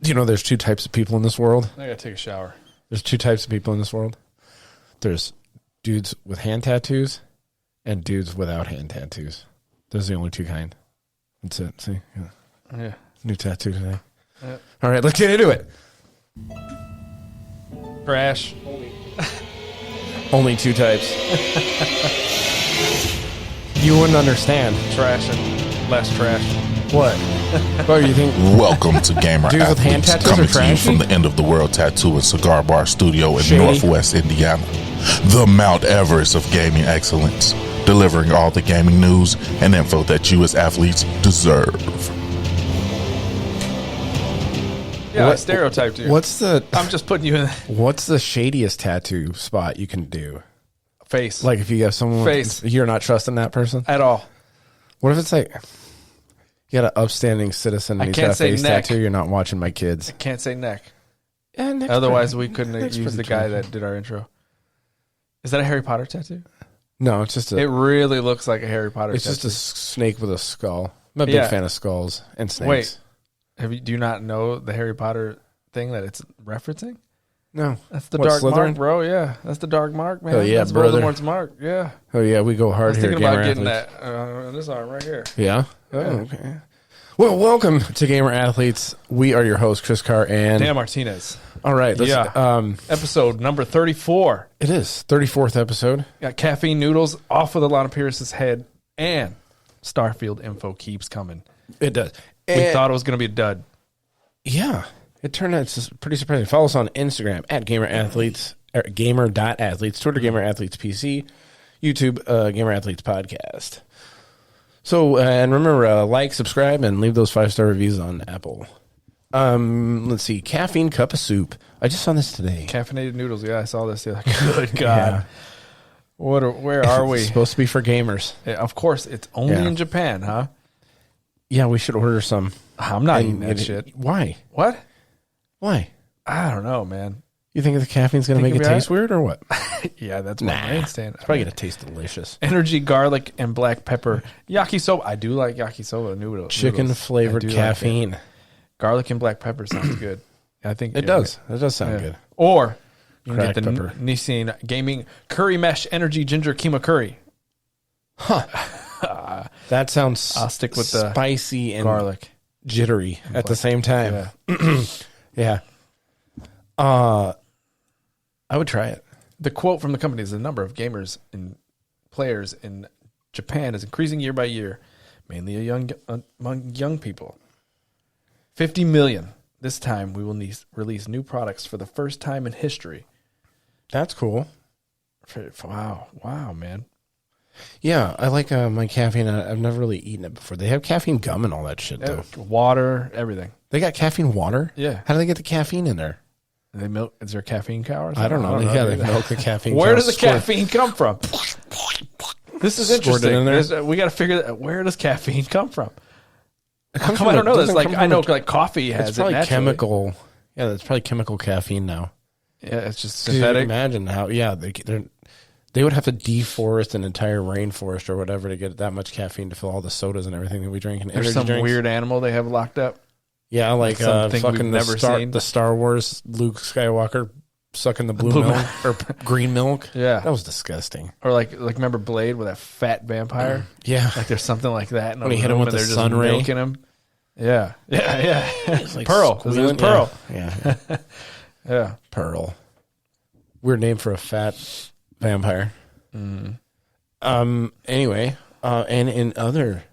Do you know there's two types of people in this world? I gotta take a shower. There's two types of people in this world. There's dudes with hand tattoos and dudes without hand tattoos. Those are the only two kind. That's it. See? Yeah. New tattoo today. Yeah. All right, let's get into it. Trash. Only two types. You wouldn't understand. Trash and less trash. What? What do you think? Welcome to Gamer Dudes with hand Athletes, tattoos are coming to you trashy? from the end of the world tattoo and cigar bar studio in Shady. Northwest Indiana. The Mount Everest of gaming excellence, delivering all the gaming news and info that you as athletes deserve. Yeah, I stereotyped you. What's the I'm just putting you in the What's the shadiest tattoo spot you can do? face. Like if you have someone Face. you're not trusting that person. At all. What if it's like you got an upstanding citizen and I he's can't got a say face neck. tattoo? You're not watching my kids. Can't say neck. Yeah, neck's Otherwise, pretty- we couldn't have neck's used the pretty guy trashy. that did our intro. Is that a Harry Potter tattoo? No, it's just a. It really looks like a Harry Potter It's tattoo. just a snake with a skull. I'm a big Yeah. fan of skulls and snakes. Wait. Do you not know the Harry Potter thing that it's referencing? No. That's the What, dark Slytherin? mark, bro. Yeah, that's the dark mark, man. Oh, yeah, that's brother. Voldemort's mark. Yeah, Oh yeah, we go I hard was here. thinking at about Gamer getting Athletes. that this arm right here. Yeah. Oh, Yeah. okay. Well, welcome to Gamer Athletes. We are your hosts, Chris Carr and. Dan Martinez. All right. Let's, Yeah. Episode number 34. It is 34th episode. Got caffeine noodles off of the Lana Pierce's head, and Starfield info keeps coming. It does. We thought it was going to be a dud. Yeah, it turned out it's pretty surprising. Follow us on Instagram at GamerAthletes, or gamer.athletes, Twitter Gamer Athletes PC, YouTube Gamer Athletes Podcast. So, and remember, like, subscribe, and leave those 5-star reviews on Apple. Let's see, caffeine cup of soup. I just saw this today. Caffeinated noodles. Yeah, I saw this. Yeah. Good God. Where are we? It's supposed to be for gamers. Yeah, of course, it's only Yeah. in Japan, huh? Yeah, we should order some. I'm not eating And that shit. Why? What? Why? I don't know, man. You think the caffeine's going to Think make it it'll be taste weird or what? Yeah, that's my main stand. It's probably going to taste delicious. Energy, garlic, and black pepper. Yakisoba. I do like yakisoba noodles. Chicken flavored I do like caffeine. it. Garlic and black pepper sounds good. I think It does. It does sound Yeah. good. Or you can Cracked get the pepper. Nissan Gaming Curry Mesh Energy Ginger Keema Curry. That sounds I'll stick with the spicy and garlic. jittery at the same time. Yeah. Yeah. I would try it. The quote from the company is the number of gamers and players in Japan is increasing year by year, mainly among young people. 50 million. This time we will release new products for the first time in history. That's cool. Wow, man. Yeah, I like my caffeine. I've never really eaten it before. They have caffeine gum and all that shit, though. Water, everything. They got caffeine water? Yeah. How do they get the caffeine in there? They milk. Is there caffeine cow or something? I don't know. Yeah, they either. milk the caffeine. Where cow, does the squirt- caffeine come from? This is Squirt it interesting. in there? We got to figure that. Where does caffeine come from? It How comes come from I don't a- know this? doesn't Like come I from know, a- like coffee has It's it probably naturally. chemical. Yeah, it's probably chemical caffeine now. Yeah, it's just 'Cause you synthetic. imagine how, yeah, they would have to deforest an entire rainforest or whatever to get that much caffeine to fill all the sodas and everything that we drink and There's energy some drinks. weird animal they have locked up. Yeah, like something fucking we've never seen. the Star Wars Luke Skywalker sucking the blue blue milk or green milk. Yeah. That was disgusting. Or like remember Blade with that fat vampire? Yeah. Like there's something like that. In When a he hit him room with and the they're sun just ray. milking him. Yeah. It's like Pearl. This is squealing. Pearl. Yeah. Yeah. Pearl. Weird name for a fat vampire. Anyway, and in other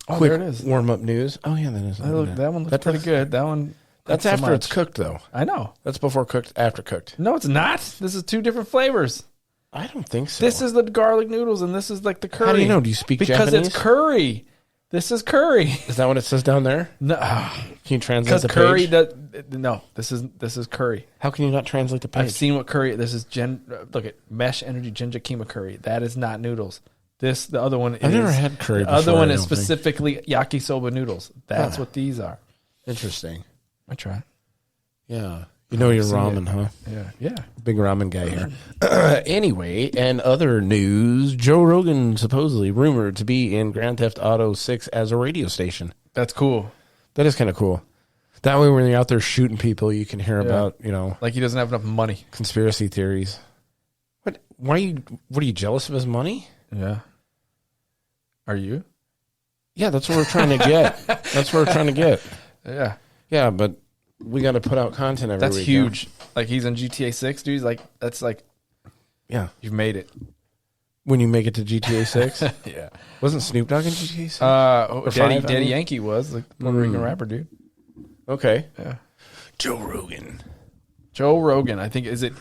quick there it is. warm-up news. Oh, yeah, that is. That one looks pretty good. That one. That's not so after much. it's cooked, though. I know. That's before cooked, after cooked. No, it's not. This is two different flavors. I don't think so. This is the garlic noodles, and this is like the curry. How do you know? Do you speak because Japanese? it's curry. This is curry. Is that what it says down there? No, Can you translate because the curry. page? No, this is curry. How can you not translate the page? I've seen what curry. This is look at Mesh Energy Ginger Keema Curry. That is not noodles. The other one. I've never had curry The other before, one I is don't think. specifically yakisoba noodles. That's Huh. what these are. Interesting. I try. Yeah. You know your seen ramen, huh? Yeah. Big ramen guy here. Anyway, and other news, Joe Rogan supposedly rumored to be in Grand Theft Auto 6 as a radio station. That's cool. That is kind of cool. That way, when you're out there shooting people, you can hear about, Like he doesn't have enough money. conspiracy theories. What? What are you jealous of his money? Yeah. Are you? Yeah, that's what we're trying to get. That's what we're trying to get. Yeah. Yeah, but we got to put out content every That's week. huge. Like he's in GTA 6, dude. Like that's like Yeah. you've made it. When you make it to GTA 6? Yeah. Wasn't Snoop Dogg in GTA 6? Daddy Yankee was like Puerto Rican rapper, dude. Okay. Yeah. Joe Rogan. Joe Rogan, I think is it.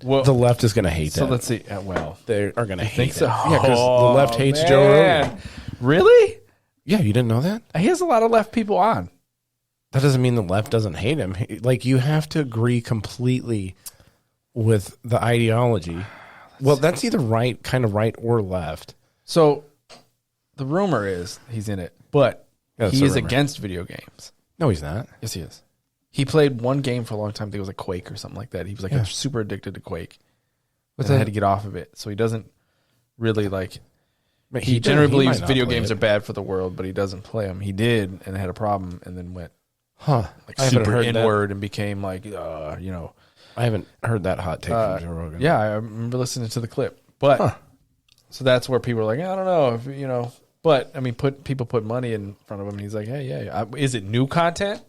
Well, The left is going to hate so that. let's see. Well, They are going to hate think so? that. Yeah, because the left hates man. Joe Rogan. Really? Yeah, you didn't know that? He has a lot of left people on. That doesn't mean the left doesn't hate him. Like, you have to agree completely with the ideology. Well, that's either kind of right or left. So the rumor is he's in it, but Yeah, that's he a is rumor. against video games. No, he's not. Yes, he is. He played one game for a long time. I think it was like Quake or something like that. He was like super addicted to Quake. What's And that? had to get off of it. So he doesn't really like. But He generally might believes not video play games it. are bad for the world, but he doesn't play them. He did and had a problem, and then went Huh. like I haven't super heard that. inward and became like I haven't heard that hot take from Joe Rogan. Yeah, I remember listening to the clip, but so that's where people are like, I don't know if but I mean, people put money in front of him, and he's like, hey, yeah, is it new content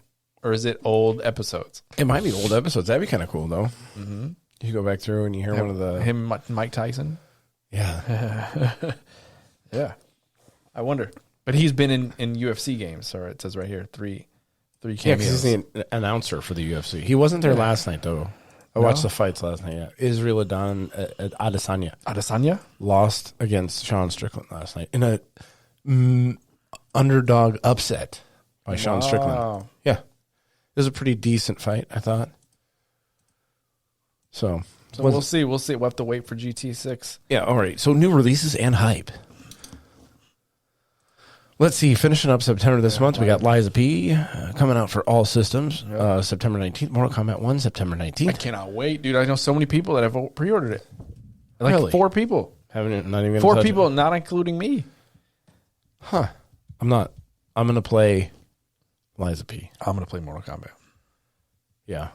or is it old episodes? It might be old episodes. That'd be kind of cool, though. Mm-hmm. You go back through and you hear one of the... Him, Mike Tyson. Yeah. Yeah, I wonder. But he's been in UFC games, so it says right here three Yeah, because cameos. he's the announcer for the UFC. He wasn't there last night, though. I watched the fights last night, yeah. Israel Adesanya Adesanya? lost against Sean Strickland last night in a underdog upset by Sean Strickland. Yeah. It was a pretty decent fight, I thought. So we'll see. We'll see. We'll have to wait for GT6. yeah, all right. So new releases and hype. Let's see. Finishing up September this month, we got Liza P coming out for all systems. September 19th. Mortal Kombat 1, September 19th. I cannot wait, dude. I know so many people that have pre-ordered it. Like Really? 4 people. Haven't not even 4 touched people, it. not including me. Huh. I'm not. I'm going to play Liza P. I'm going to play Mortal Kombat. Yeah.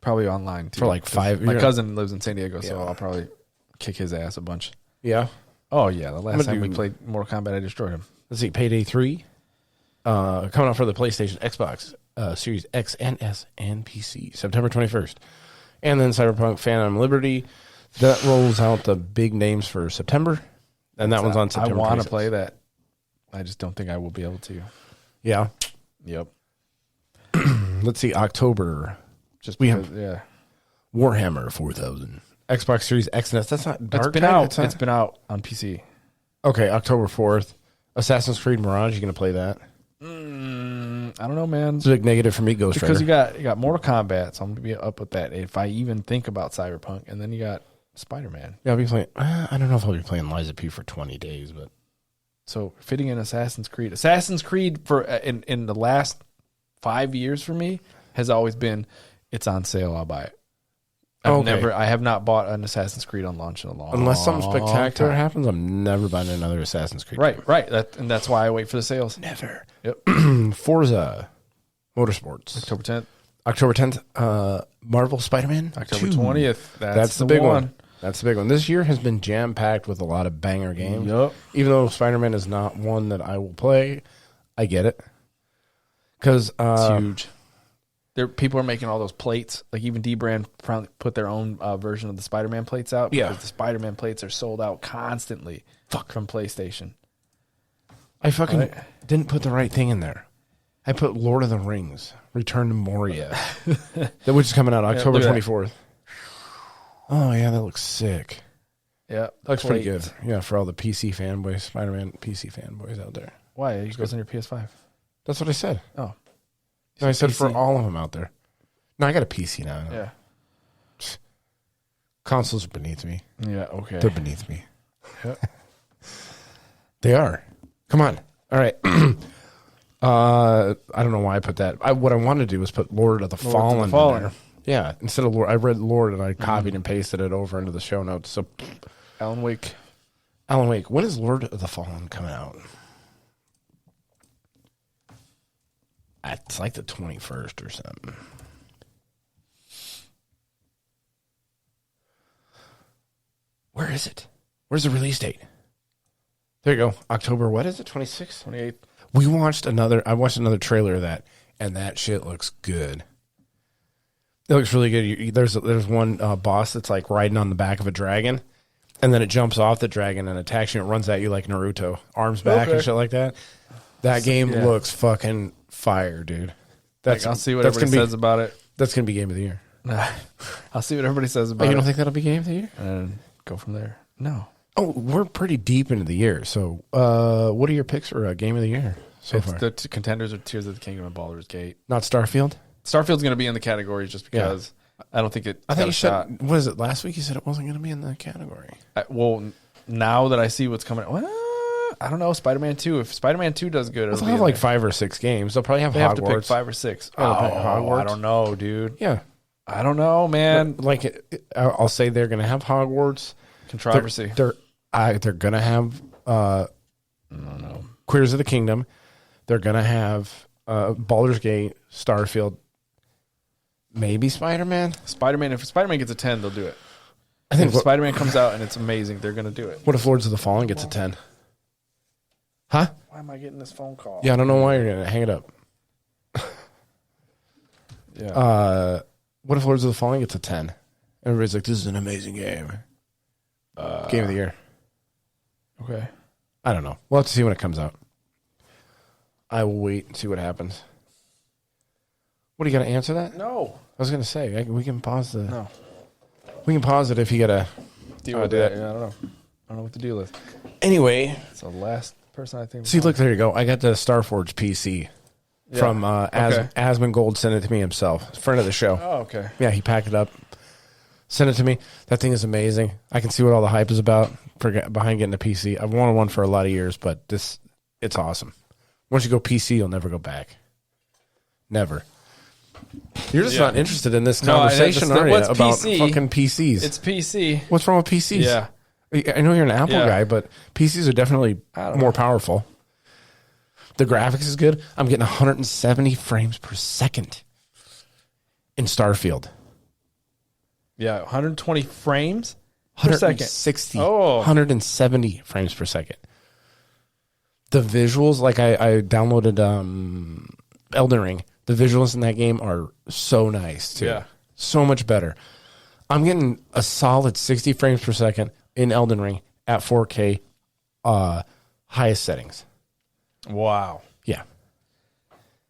Probably online, too. For like 5 My years. cousin lives in San Diego, so Yeah. I'll probably kick his ass a bunch. Yeah. Oh, yeah. The last time we do- played Mortal Kombat, I destroyed him. Let's see. Payday 3. Coming out for the PlayStation, Xbox, Series X and S, and PC. September 21st. And then Cyberpunk Phantom Liberty. That rolls out the big names for September. And that one's on September I want to 26th. play that. I just don't think I will be able to. Yeah. Yep. Let's see. October. Just We because, have- yeah. Warhammer 4000. Xbox Series X and S. That's not It's Darktide? been out. It's not- It's been out on PC. Okay, October 4th. Assassin's Creed Mirage. You going to play that? I don't know, man. It's a big negative for me, Ghost Because Rider. you got Mortal Kombat, so I'm gonna be up with that if I even think about Cyberpunk, and then you got Spider-Man. Yeah, I'll be playing. I don't know if I'll be playing Liza P for 20 days, but So fitting in Assassin's Creed. Assassin's Creed for in the last 5 years for me has always been it's on sale. I'll buy it. I have not bought an Assassin's Creed on launch in a long unless something spectacular time. happens, I'm never buying another Assassin's Creed. Right. And that's why I wait for the sales. Never. Yep. Forza Motorsports. October 10th, October 10th. Marvel Spider-Man. October 2. 20th. That's the big one. That's the big one. This year has been jam-packed with a lot of banger games. Yep. Even though Spider-Man is not one that I will play, I get it. Because It's huge. People are making all those plates. Like even D-Brand put their own version of the Spider-Man plates out. Yeah. Because the Spider-Man plates are sold out constantly. From PlayStation. I fucking Right. didn't put the right thing in there. I put Lord of the Rings, Return to Moria, which is coming out October look at that. 24th. Oh, yeah, that looks sick. Yeah. That looks pretty good. Yeah, for all the PC fanboys, Spider-Man PC fanboys out there. Why? It goes on your PS5. That's what I said. Oh. No, I said for PC. all of them out there. No, I got a PC now. Yeah. Consoles are beneath me. Yeah, okay. They're beneath me. Yep. They are. Come on. All right. I don't know why I put that. What I wanted to do was put Lord of the Fallen. in Fallen. there. Yeah. Instead of Lord, I read Lord and I copied and pasted it over into the show notes. So, Alan Wake. Alan Wake, when is Lord of the Fallen coming out? It's like the 21st or something. Where is it? Where's the release date? There you go. October, what is it? 26th? 28th. I watched another trailer of that, and that shit looks good. It looks really good. There's one boss that's like riding on the back of a dragon, and then it jumps off the dragon and attacks you and it runs at you like Naruto. Arms back and shit like that. That game looks fucking fire, dude. I'll see what everybody says about it. That's going to be game of the year. I'll see what everybody says about it. You don't think that'll be game of the year? And go from there. No. Oh, we're pretty deep into the year. So what are your picks for game of the year so far? The contenders are Tears of the Kingdom and Baldur's Gate. Not Starfield? Starfield's going to be in the category just because I don't think it. I think you said, what is it, last week you said it wasn't going to be in the category. Well, now that I see what's coming, I don't know. Spider-Man 2. If Spider-Man 2 does good, they'll have like 5 or 6 games. They'll probably have they Hogwarts. have to pick 5 or 6. Hogwarts. I don't know, dude. Yeah. I don't know, man. I'll say they're going to have Hogwarts. Controversy. They're going to have Queers of the Kingdom. They're going to have Baldur's Gate, Starfield, maybe Spider-Man. If Spider-Man gets a 10, they'll do it. I think if Spider-Man comes out and it's amazing, they're going to do it. What if Lords of the Fallen gets a 10? Huh? Why am I getting this phone call? Yeah, I don't know why you're going to hang it up. Yeah. What if Lords of the Fallen gets a 10? Everybody's like, this is an amazing game. Game of the year. Okay. I don't know. We'll have to see when it comes out. I will wait and see what happens. What, are you going to answer that? No. I was going to say, we can pause the... No. We can pause it if you got to... Deal with that. Yeah, I don't know. I don't know what to deal with. Anyway. It's the last person I think... See, look, there you go. I got the Starforge PC from Asmund Gold sent it to me himself. Friend of the show. Oh, okay. Yeah, he packed it up. Sent it to me. That thing is amazing. I can see what all the hype is about behind getting a PC. I've wanted one for a lot of years, but it's awesome. Once you go PC, you'll never go back. Never. You're just not interested in this conversation, are you? About PC? Fucking PCs. It's PC. What's wrong with PCs? Yeah. I know you're an Apple guy, but PCs are definitely more powerful. The graphics is good. I'm getting 170 frames per second in Starfield. Yeah, 120 frames per second. 160, 170 frames per second. The visuals, like I downloaded Elden Ring. The visuals in that game are so nice, too. Yeah. So much better. I'm getting a solid 60 frames per second in Elden Ring at 4K highest settings. Wow. Yeah.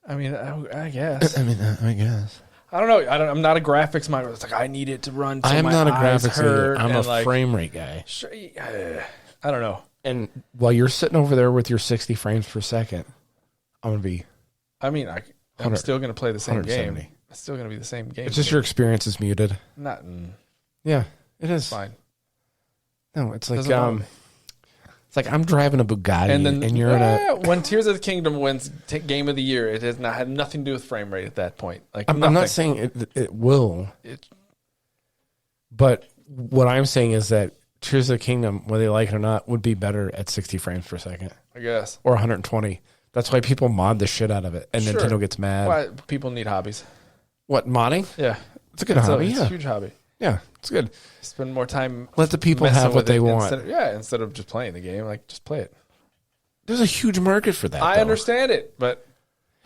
I mean, I guess. I guess. I don't know. I'm not a graphics mind. It's like, I need it to run till I'm my not a eyes graphics hurt. either. I'm a frame rate guy. Sure, I don't know. And while you're sitting over there with your 60 frames per second, I'm going to be... I mean, I'm still going to play the same game. 170. It's still going to be the same game. It's just your experience is muted. Not Yeah, it is. fine. No, it's like Doesn't it's like I'm driving a Bugatti and you're in a... When Tears of the Kingdom wins Game of the Year, it has not had nothing to do with frame rate at that point. Like I'm not saying it will. But what I'm saying is that Tears of the Kingdom, whether they like it or not, would be better at 60 frames per second. I guess. Or 120. That's why people mod the shit out of it. And Sure. Nintendo gets mad. Why people need hobbies. What, modding? Yeah. It's a good hobby, It's yeah. a huge hobby. Yeah, it's good. Spend more time. Let the people messing have what with they it want. Instead of just playing the game, like just play it. There's a huge market for that, I though. understand it, but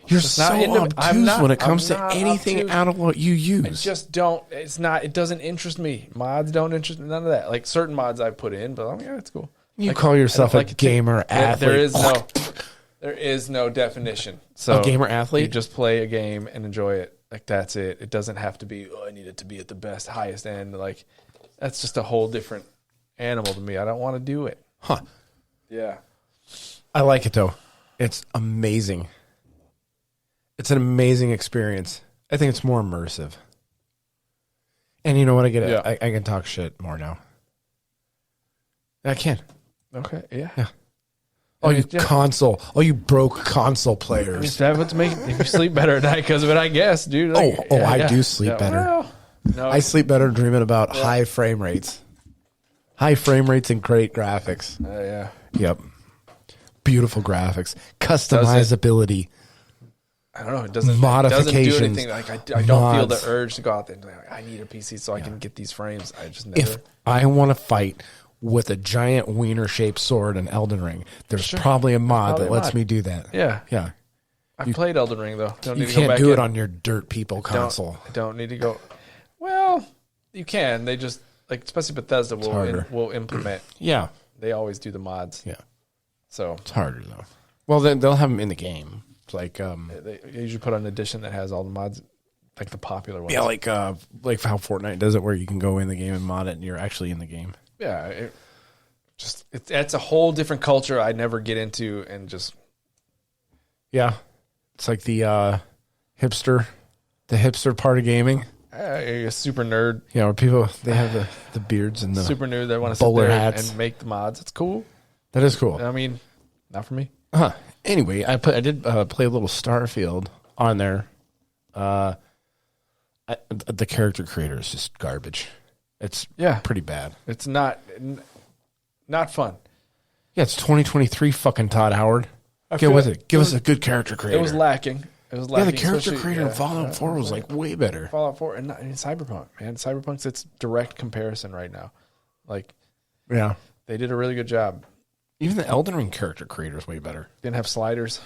You're just so not into it. obtuse when it comes to anything obtuse. out of what you use. I just don't. It's not. It doesn't interest me. Mods don't interest me. None of that. Like certain mods I put in, but yeah, it's cool. You Like, call yourself I a don't like gamer athlete. There is no definition. So A gamer athlete? You just play a game and enjoy it. Like that's it. It doesn't have to be. Oh, I need it to be at the best, highest end. Like that's just a whole different animal to me. I don't want to do it. Huh. Yeah. I like it, though. It's amazing. It's an amazing experience. I think it's more immersive. And you know what? I get it. Yeah. I can talk shit more now. I can. Okay. Yeah. All you broke console players. That's make you sleep better at night because of it, I guess, dude. Like, I do sleep better. Well, no, I sleep better dreaming about high frame rates. High frame rates and great graphics. yeah. Yep. Beautiful graphics. Customizability. I don't know. It doesn't Modifications, do anything. Like I don't feel the mods. urge to go out there and be like, I need a PC so I can get these frames. I just never. If I want to fight with a giant wiener-shaped sword in Elden Ring, there's probably a mod Probably that a lets mod. me do that. Yeah. Yeah. I've played Elden Ring though. Don't You need to go can't back do it in. on your dirt people console. Don't need to go. Well, you can. They just like, especially Bethesda will implement. Yeah. They always do the mods. Yeah. So It's harder, though. Well, then they'll have them in the game. It's like, they usually put an edition that has all the mods, like the popular ones. yeah, like how Fortnite does it, where you can go in the game and mod it, and you're actually in the game. Yeah. It's a whole different culture I never get into, and just Yeah. It's like the hipster part of gaming. a super nerd, You know, where people, they have the beards and the super nerd that want to sit bowler there hats. and make the mods. It's cool. That is cool. I mean, not for me. Huh. Anyway, I did play a little Starfield on there. The character creator is just garbage. It's pretty bad. It's not fun. Yeah, it's 2023 fucking Todd Howard. Get with it. Give us a good character creator. It was lacking. Yeah, the character creator in Fallout 4 was like way better. Fallout 4 and Cyberpunk, man. Cyberpunk's its direct comparison right now. Like, Yeah. they did a really good job. Even the Elden Ring character creator is way better. Didn't have sliders.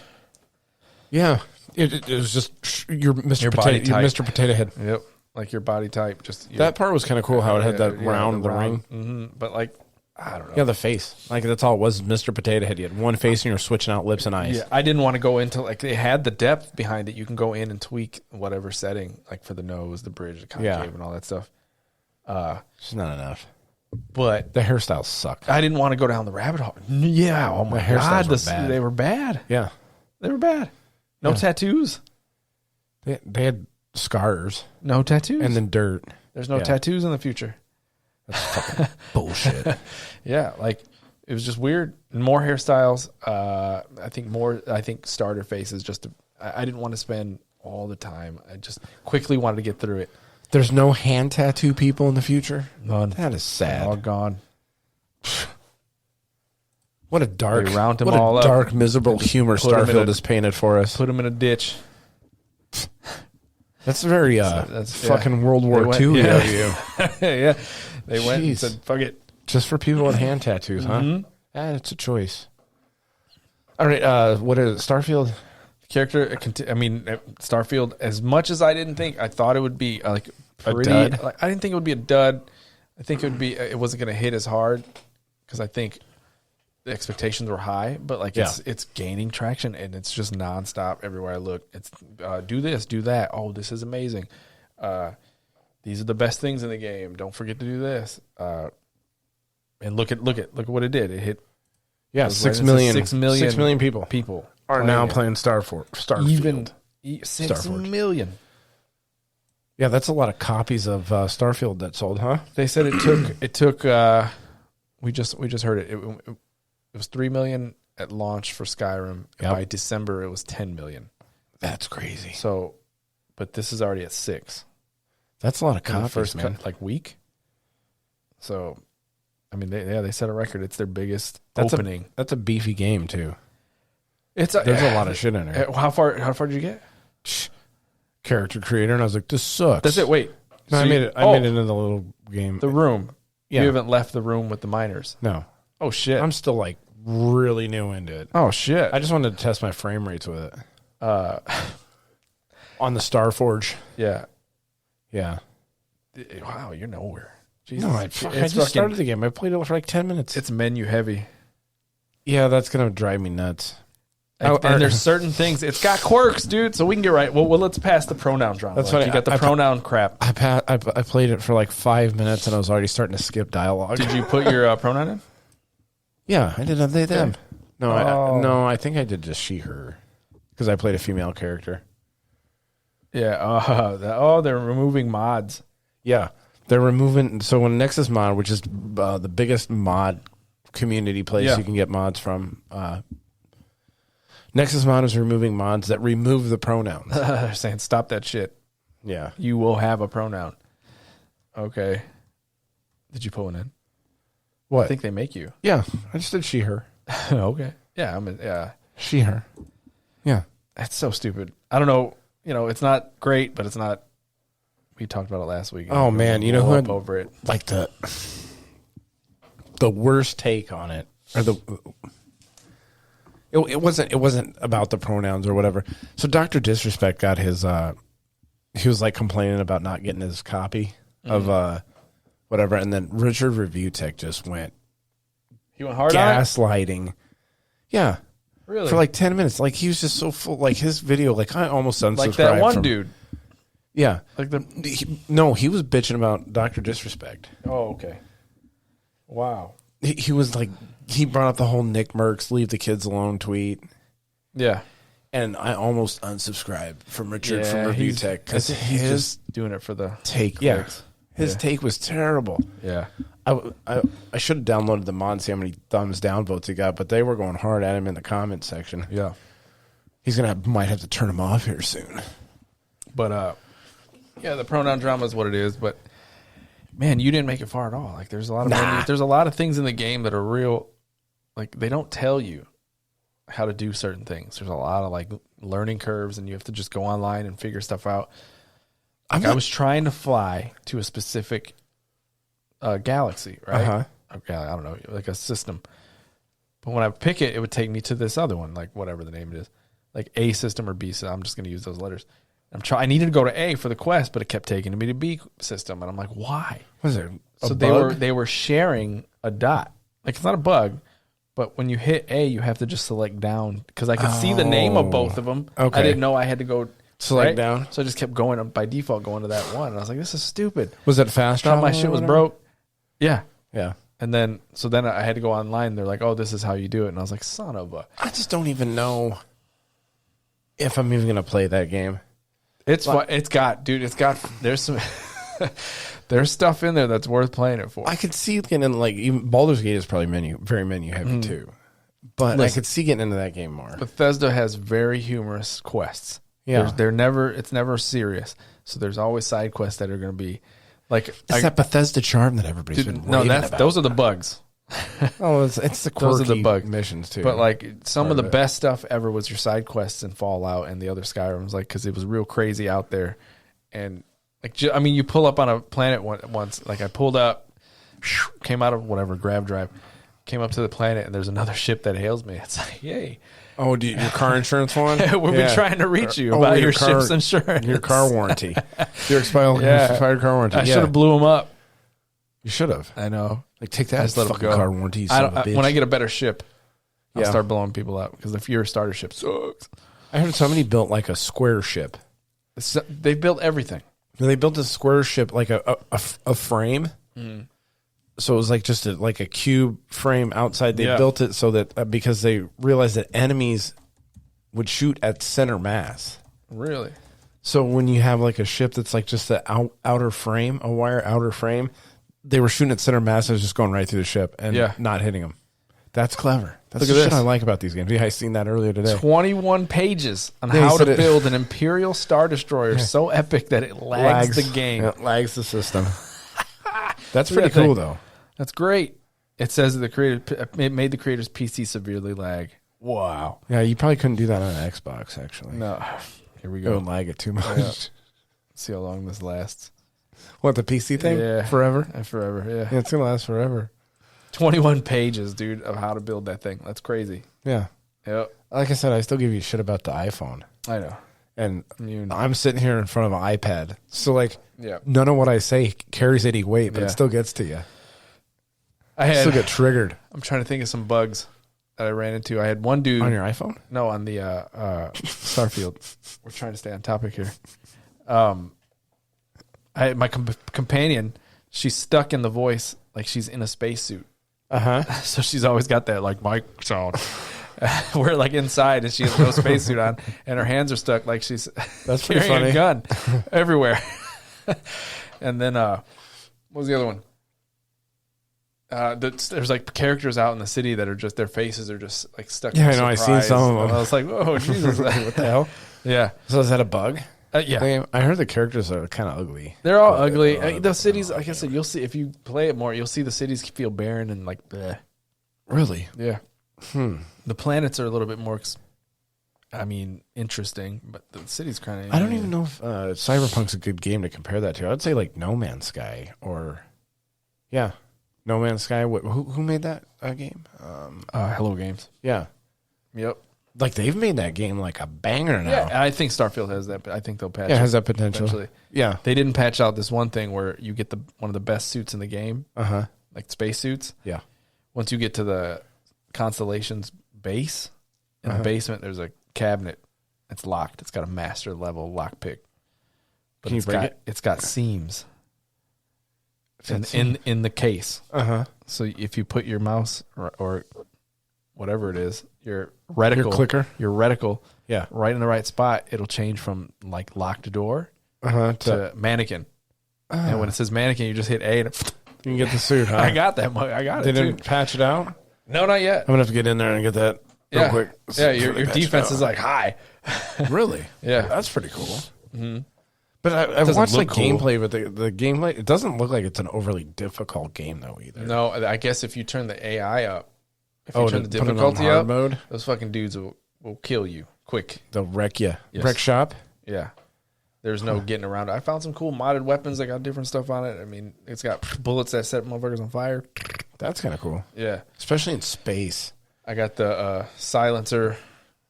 Yeah. It was just your Mr. Your body Potato, your type. Mr. Potato Head. Yep. Like your body type. Just That part was kind of cool how it had that round, the ring. Mm-hmm. But like, I don't know. Yeah, the face. Like, that's all it was, Mr. Potato Head. You had one face and you're switching out lips and eyes. Yeah, I didn't want to go into, like, they had the depth behind it. You can go in and tweak whatever setting, like for the nose, the bridge, the concave, and all that stuff. It's not enough. But The hairstyles suck. I didn't want to go down the rabbit hole. Yeah. Oh my hairstyles God. were bad. They were bad. Yeah. They were bad. No tattoos. They had scars No tattoos. and then dirt. There's no Yeah. tattoos in the future. Bullshit. Yeah, like it was just weird. And more hairstyles. I think starter faces. I didn't want to spend all the time. I just quickly wanted to get through it. There's no hand tattoo people in the future? None. That is sad. All gone. What a dark, They round them what all a up. dark, miserable humor Put 'em in Starfield a- is painted for us. Put them in a ditch. That's very that's fucking World War They went- II yeah. of you. Yeah, they went and Jeez. said, "Fuck it." Just for people with hand tattoos, huh? Mm-hmm. It's a choice. All right, what is it? Starfield? Character. Starfield. As much as I didn't think, I thought it would be like A pretty. dud? Like, I didn't think it would be a dud. I think it would be. It wasn't going to hit as hard because I think the expectations were high. But like it's gaining traction and it's just nonstop everywhere I look. It's do this, do that. Oh, this is amazing. These are the best things in the game. Don't forget to do this. And look at what it did. It hit. Yeah, It was 6 right- million. 6 million 6 million people People are playing now it. playing Starfield. Even 6 Starforge. million. Yeah, that's a lot of copies of Starfield that sold, huh? They said it took. We just heard it. It was 3 million at launch for Skyrim. Yep. By December, it was 10 million. That's crazy. So, but this is already at 6. That's a lot of In the copies, first man. week. So, I mean, they set a record. It's their biggest That's opening. That's a beefy game too. There's There's a lot of shit in there. How far did you get? Character creator, and I was like, this sucks. That's it. Wait, No, So I you- made it. I made it into the little game. The room. Yeah. You haven't left the room with the miners. No, Oh shit. I'm still like really new into it. oh shit. I just wanted to test my frame rates with it. On the Starforge. Yeah. Yeah. Wow, you're nowhere. Jesus. No, I just started the game. I played it for like 10 minutes. It's menu heavy. Yeah, that's gonna drive me nuts. And there's certain things. It's got quirks, dude. So we can get right. Well, let's pass the pronoun drama. That's Like, funny. You got the I- pronoun crap. I played it for like 5 minutes and I was already starting to skip dialogue. Did you put your pronoun in? Yeah, I did they them. No, Oh. no, I think I did just she her because I played a female character. Yeah. They're removing mods. Yeah, they're removing. So when Nexus Mod, which is the biggest mod community place Yeah. you can get mods from, Nexus Mod is removing mods that remove the pronouns. They're saying, stop that shit. Yeah, You will have a pronoun. Okay. Did you put one in? what? I think they make you. Yeah, I just did she her. Okay. Yeah. Yeah. She her. Yeah. It's so stupid. I don't know. It's not great, but it's not. We talked about it last week. Oh man, you know who had, over it? Like the worst take on it, or it wasn't about the pronouns or whatever. So Dr. Disrespect got his. He was like complaining about not getting his copy of whatever, and then Richard Review Tech just went. He went hard on it? Gaslighting. Yeah. Really? For like 10 minutes. Like he was just so full. Like his video, like I almost unsubscribed. Like that one dude. Yeah. Like he was bitching about Dr. Disrespect. Oh, okay. Wow. He was like, he brought up the whole Nick Merckx leave the kids alone tweet. Yeah. And I almost unsubscribed from Richard from Review Tech because he's just doing it for the take. Yeah. His take was terrible. Yeah. I should have downloaded the mod and see how many thumbs down votes he got, but they were going hard at him in the comments section. Yeah. He's might have to turn him off here soon. But yeah, the pronoun drama is what it is. But man, you didn't make it far at all. Like there's a lot of menus, there's a lot of things in the game that are real. Like they don't tell you how to do certain things. There's a lot of like learning curves, and you have to just go online and figure stuff out. Like I was trying to fly to a specific galaxy, right? Uh-huh. Okay, I don't know, like a system. But when I pick it, it would take me to this other one, like whatever the name it is, like A system or B system. I'm just going to use those letters. I needed to go to A for the quest, but it kept taking me to B system, and I'm like, why? Was it a So bug? they were sharing a dot. Like it's not a bug, but when you hit A, you have to just select down because I could see the name of both of them. Okay. I didn't know I had to go select down. So I just kept going by default, going to that one. And I was like, this is stupid. Was it fast Thought travel? my shit was broke. Yeah. Yeah. And then I had to go online. They're like, oh, this is how you do it. And I was like, son of a. I just don't even know if I'm even going to play that game. There's some, there's stuff in there that's worth playing it for. I could see getting like, even Baldur's Gate is probably very menu heavy too. But I could see getting into that game more. Bethesda has very humorous quests. Yeah. It's never serious. So there's always side quests that are going to be like. It's that Bethesda charm that everybody's been raving about. Those are the bugs. Oh, it's the quirky Those are the bug missions too. But like some of the best stuff ever was your side quests in Fallout and the other Skyrims, like because it was real crazy out there. And like, you pull up on a planet once. Like I pulled up, came out of whatever grav drive, came up to the planet, and there's another ship that hails me. It's like, yay. Oh, your car insurance one? We've been trying to reach you about your ship's insurance. Your car warranty. Your expired car warranty. I should have blew them up. You should have. I know. Like, take that just let fucking them go. car warranty, you son of a bitch. When I get a better ship, I'll start blowing people up because if your starter ship sucks. I heard somebody built like a square ship. They built everything. They built a square ship, like a frame. Mm. So it was like just a cube frame outside. They built it so that because they realized that enemies would shoot at center mass. Really? So when you have like a ship that's like just the outer frame, a wire outer frame, they were shooting at center mass. It was just going right through the ship and not hitting them. That's clever. That's the shit I like about these games. Yeah, I seen that earlier today. 21 pages on how to build an Imperial Star Destroyer so epic that it lags the game. It lags the system. That's pretty cool, though. That's great. It says that it made the creator's PC severely lag. Wow. Yeah, you probably couldn't do that on an Xbox, actually. No. Here we It go. would lag it too much. Yeah. See how long this lasts. What, the PC thing? Yeah. Forever? Forever, yeah. Yeah, it's going to last forever. 21 pages, dude, of how to build that thing. That's crazy. Yeah. Yep. Like I said, I still give you shit about the iPhone. I know. And I'm sitting here in front of an iPad. So, like, yeah, none of what I say carries any weight, but it still gets to you. I still get triggered. I'm trying to think of some bugs that I ran into. I had one dude. On your iPhone? No, on the Starfield. We're trying to stay on topic here. I had my companion, she's stuck in the voice like she's in a spacesuit. Uh-huh. So she's always got that, like, mic sound. We're, like, inside, and she has no spacesuit on, and her hands are stuck like she's That's pretty carrying funny. a gun everywhere. And then, what was the other one? There's, like, characters out in the city that are just, their faces are just, like, stuck in I know, I seen some of them. I was like, oh, Jesus. What the hell? Yeah. So is that a bug? Yeah. I heard the characters are kind of ugly. They're all ugly. The cities, like I said, you'll see, if you play it more, you'll see the cities feel barren and like, bleh. Really? Yeah. The planets are a little bit more I mean, interesting, but the city's kind of. I don't even know if Cyberpunk's a good game to compare that to. I'd say like No Man's Sky or, No Man's Sky. Who made that game? Hello Games. Yeah, Yep. like they've made that game like a banger now. Yeah, I think Starfield has that, but I think they'll patch. Yeah, it it has that potential. eventually. Yeah. They didn't patch out this one thing where you get one of the best suits in the game, like space suits. Yeah. Once you get to the Constellation's base, in the basement, there's a cabinet. It's locked. It's got a master level lockpick. But Can you break it? It's got seams in the case. So if you put your mouse or whatever it is, your reticle, your clicker, Yeah. right in the right spot, it'll change from like locked door to mannequin. And when it says mannequin, you just hit A and You can get the suit, huh? I got that. I got They it. didn't Too. patch it out? No, not yet. I'm going to have to get in there and get that real quick. Yeah, your defense is like high. Really? Yeah. That's pretty cool. Mm-hmm. But I've doesn't watched look like cool. gameplay, but the gameplay, it doesn't look like it's an overly difficult game though either. No, I guess if you turn the AI up, if Oh, you turn the to put it on difficulty hard up, mode? those fucking dudes will kill you quick. They'll wreck you. Yes. Wreck shop? Yeah. There's no getting around it. I found some cool modded weapons that got different stuff on it. I mean, it's got bullets that set motherfuckers on fire. That's kind of cool. Yeah. Especially in space. I got the silencer.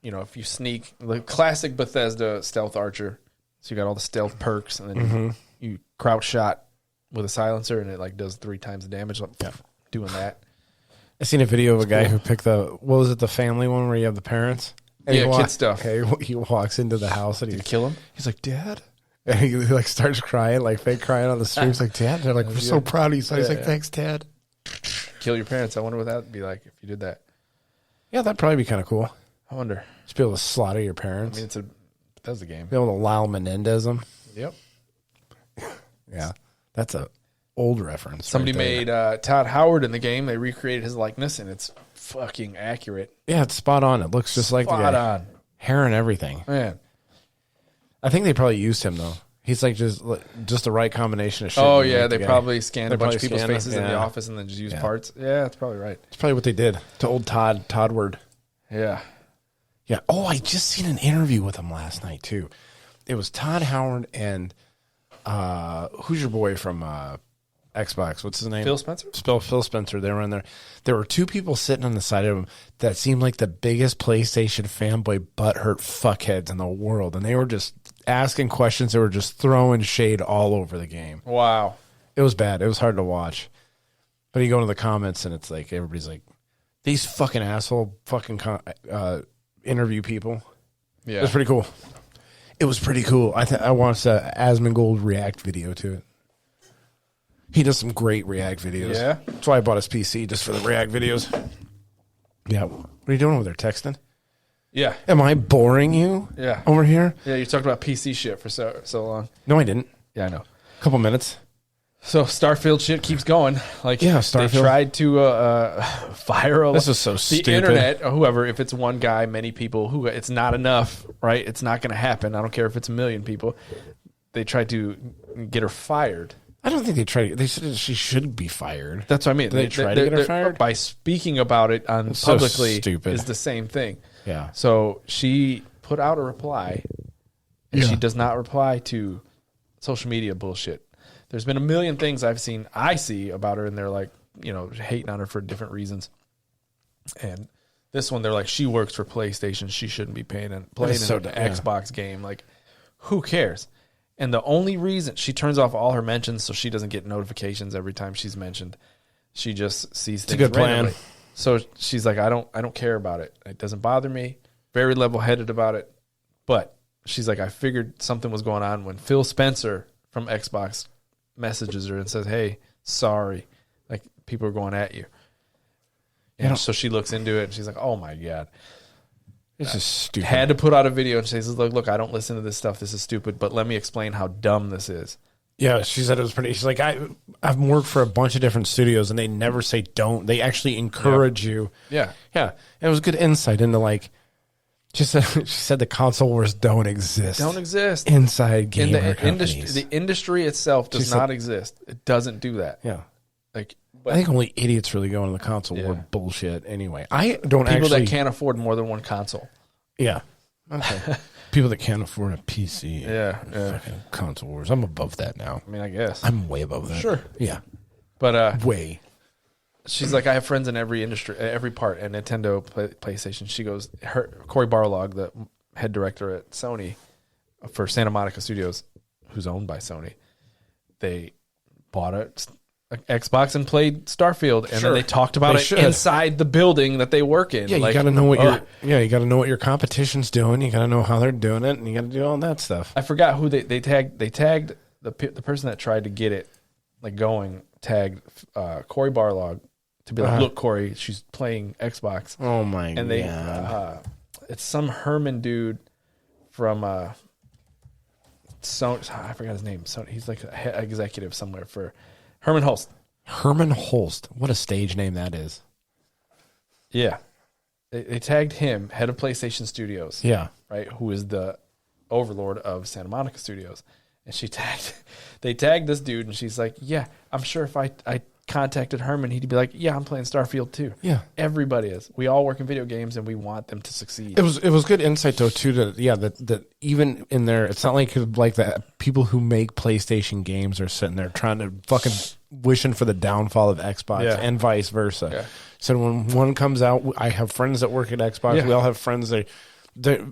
You know, if you sneak, the classic Bethesda stealth archer. So you got all the stealth perks, and then you crouch shot with a silencer, and it like does 3 times the damage. Like, doing that. I seen a video of a guy who picked the family one where you have the parents? And Yeah, he kid stuff. Okay, he walks into the house and Did you kill him? he's like, Dad? And he like starts crying, like fake crying on the street. He's like, Dad? They're like, we're so proud of you. So he's like, thanks, Dad. Kill your parents. I wonder what that would be like if you did that. Yeah, that'd probably be kind of cool. I wonder. Just be able to slaughter your I parents. mean, that's a game. Be able to Lyle Menendez them. Yep. Yeah, that's a old reference. Somebody right there. made Todd Howard in the game. They recreated his likeness, and it's fucking accurate. Yeah, it's spot on. It looks just like the guy. Spot on. Hair and everything. Man. I think they probably used him though. He's like just the right combination of shit. Oh, to yeah. make They the guy. probably scanned They a bunch probably of people's scanned them, faces in the yeah. office and then just used parts. Yeah, that's probably right. It's probably what they did to old Toddward. Yeah. Yeah. Oh, I just seen an interview with him last night too. It was Todd Howard and who's your boy from Xbox? What's his name? Phil Spencer? Phil Spencer. They were in there. There were 2 people sitting on the side of him that seemed like the biggest PlayStation fanboy butthurt fuckheads in the world, and they were just asking questions. They were just throwing shade all over the game. Wow. It was bad. It was hard to watch. But you go into the comments and it's like everybody's like, these fucking asshole fucking interview people. Yeah. It was pretty cool. It was pretty cool. I watched Asmongold react video to it. He does some great react videos. Yeah? That's why I bought his PC, just for the react videos. Yeah. What are you doing over there, texting? Yeah. Am I boring you Yeah. over here? Yeah, you talked about PC shit for so long. No, I didn't. Yeah, I know. A couple minutes. So Starfield shit keeps going. Like, Yeah, they Starfield. tried to fire a This is so the stupid. internet or whoever. If it's one guy, many people, it's not enough, right? It's not going to happen. I don't care if it's 1 million people. They tried to get her fired. I don't think they tried. They said she should be fired. That's what I mean. Did they try to get her fired? By speaking about it on so publicly stupid. is the same thing. Yeah. So she put out a reply, and she does not reply to social media bullshit. There's been 1 million things I see about her, and they're like, hating on her for different reasons. And this one, they're like, she works for PlayStation. She shouldn't be playing in so an dumb, yeah. Xbox game. Like, who cares? And the only reason she turns off all her mentions so she doesn't get notifications every time she's mentioned. She just sees things a good plan. randomly. So she's like, I don't care about it. It doesn't bother me. Very level-headed about it. But she's like, I figured something was going on when Phil Spencer from Xbox messages her and says, hey, sorry. Like, people are going at you. And so she looks into it and she's like, oh my God. It's just stupid. Had to put out a video and she says, look, I don't listen to this stuff. This is stupid, but let me explain how dumb this is. Yeah, she said it was pretty. She's like, I've worked for a bunch of different studios, and they never say don't. They actually encourage you. Yeah. Yeah. It was good insight into like. She said the console wars don't exist. Don't exist. Inside gamer In the companies. the industry itself does not exist. It doesn't do that. Yeah. Like, I think only idiots really go into the console war bullshit anyway. I don't people actually. that can't afford more than one console. Yeah. Okay. People that can't afford a PC. Yeah. Fucking console wars. I'm above that now. I mean, I guess. I'm way above that. Sure. Yeah. But way. she's like, I have friends in every industry, every part, and Nintendo, PlayStation. She goes, Cory Barlog, the head director at Sony for Santa Monica Studios, who's owned by Sony, they bought an Xbox and played Starfield, and then they talked about it inside the building that they work in. Yeah, you got to know what you got to know what your competition's doing. You got to know how they're doing it, and you got to do all that stuff. I forgot who they tagged. They tagged the person that tried to get it going. Tagged Cory Barlog to be like, look, Cory, she's playing Xbox. Oh my god! And they, it's some Herman dude from Sony. I forgot his name. So he's like an executive somewhere for Herman Holst. Herman Holst. What a stage name that is. Yeah. They tagged him, head of PlayStation Studios. Yeah. Right? Who is the overlord of Santa Monica Studios. And they tagged this dude, and she's like, yeah, I'm sure if I contacted Herman, he'd be like, yeah, I'm playing Starfield too. Yeah. Everybody is. We all work in video games, and we want them to succeed. It was good insight, though, too, that even in there, it's not like the people who make PlayStation games are sitting there trying to fucking wishing for the downfall of Xbox and vice versa. Yeah. So when one comes out, I have friends that work at Xbox. Yeah. We all have friends that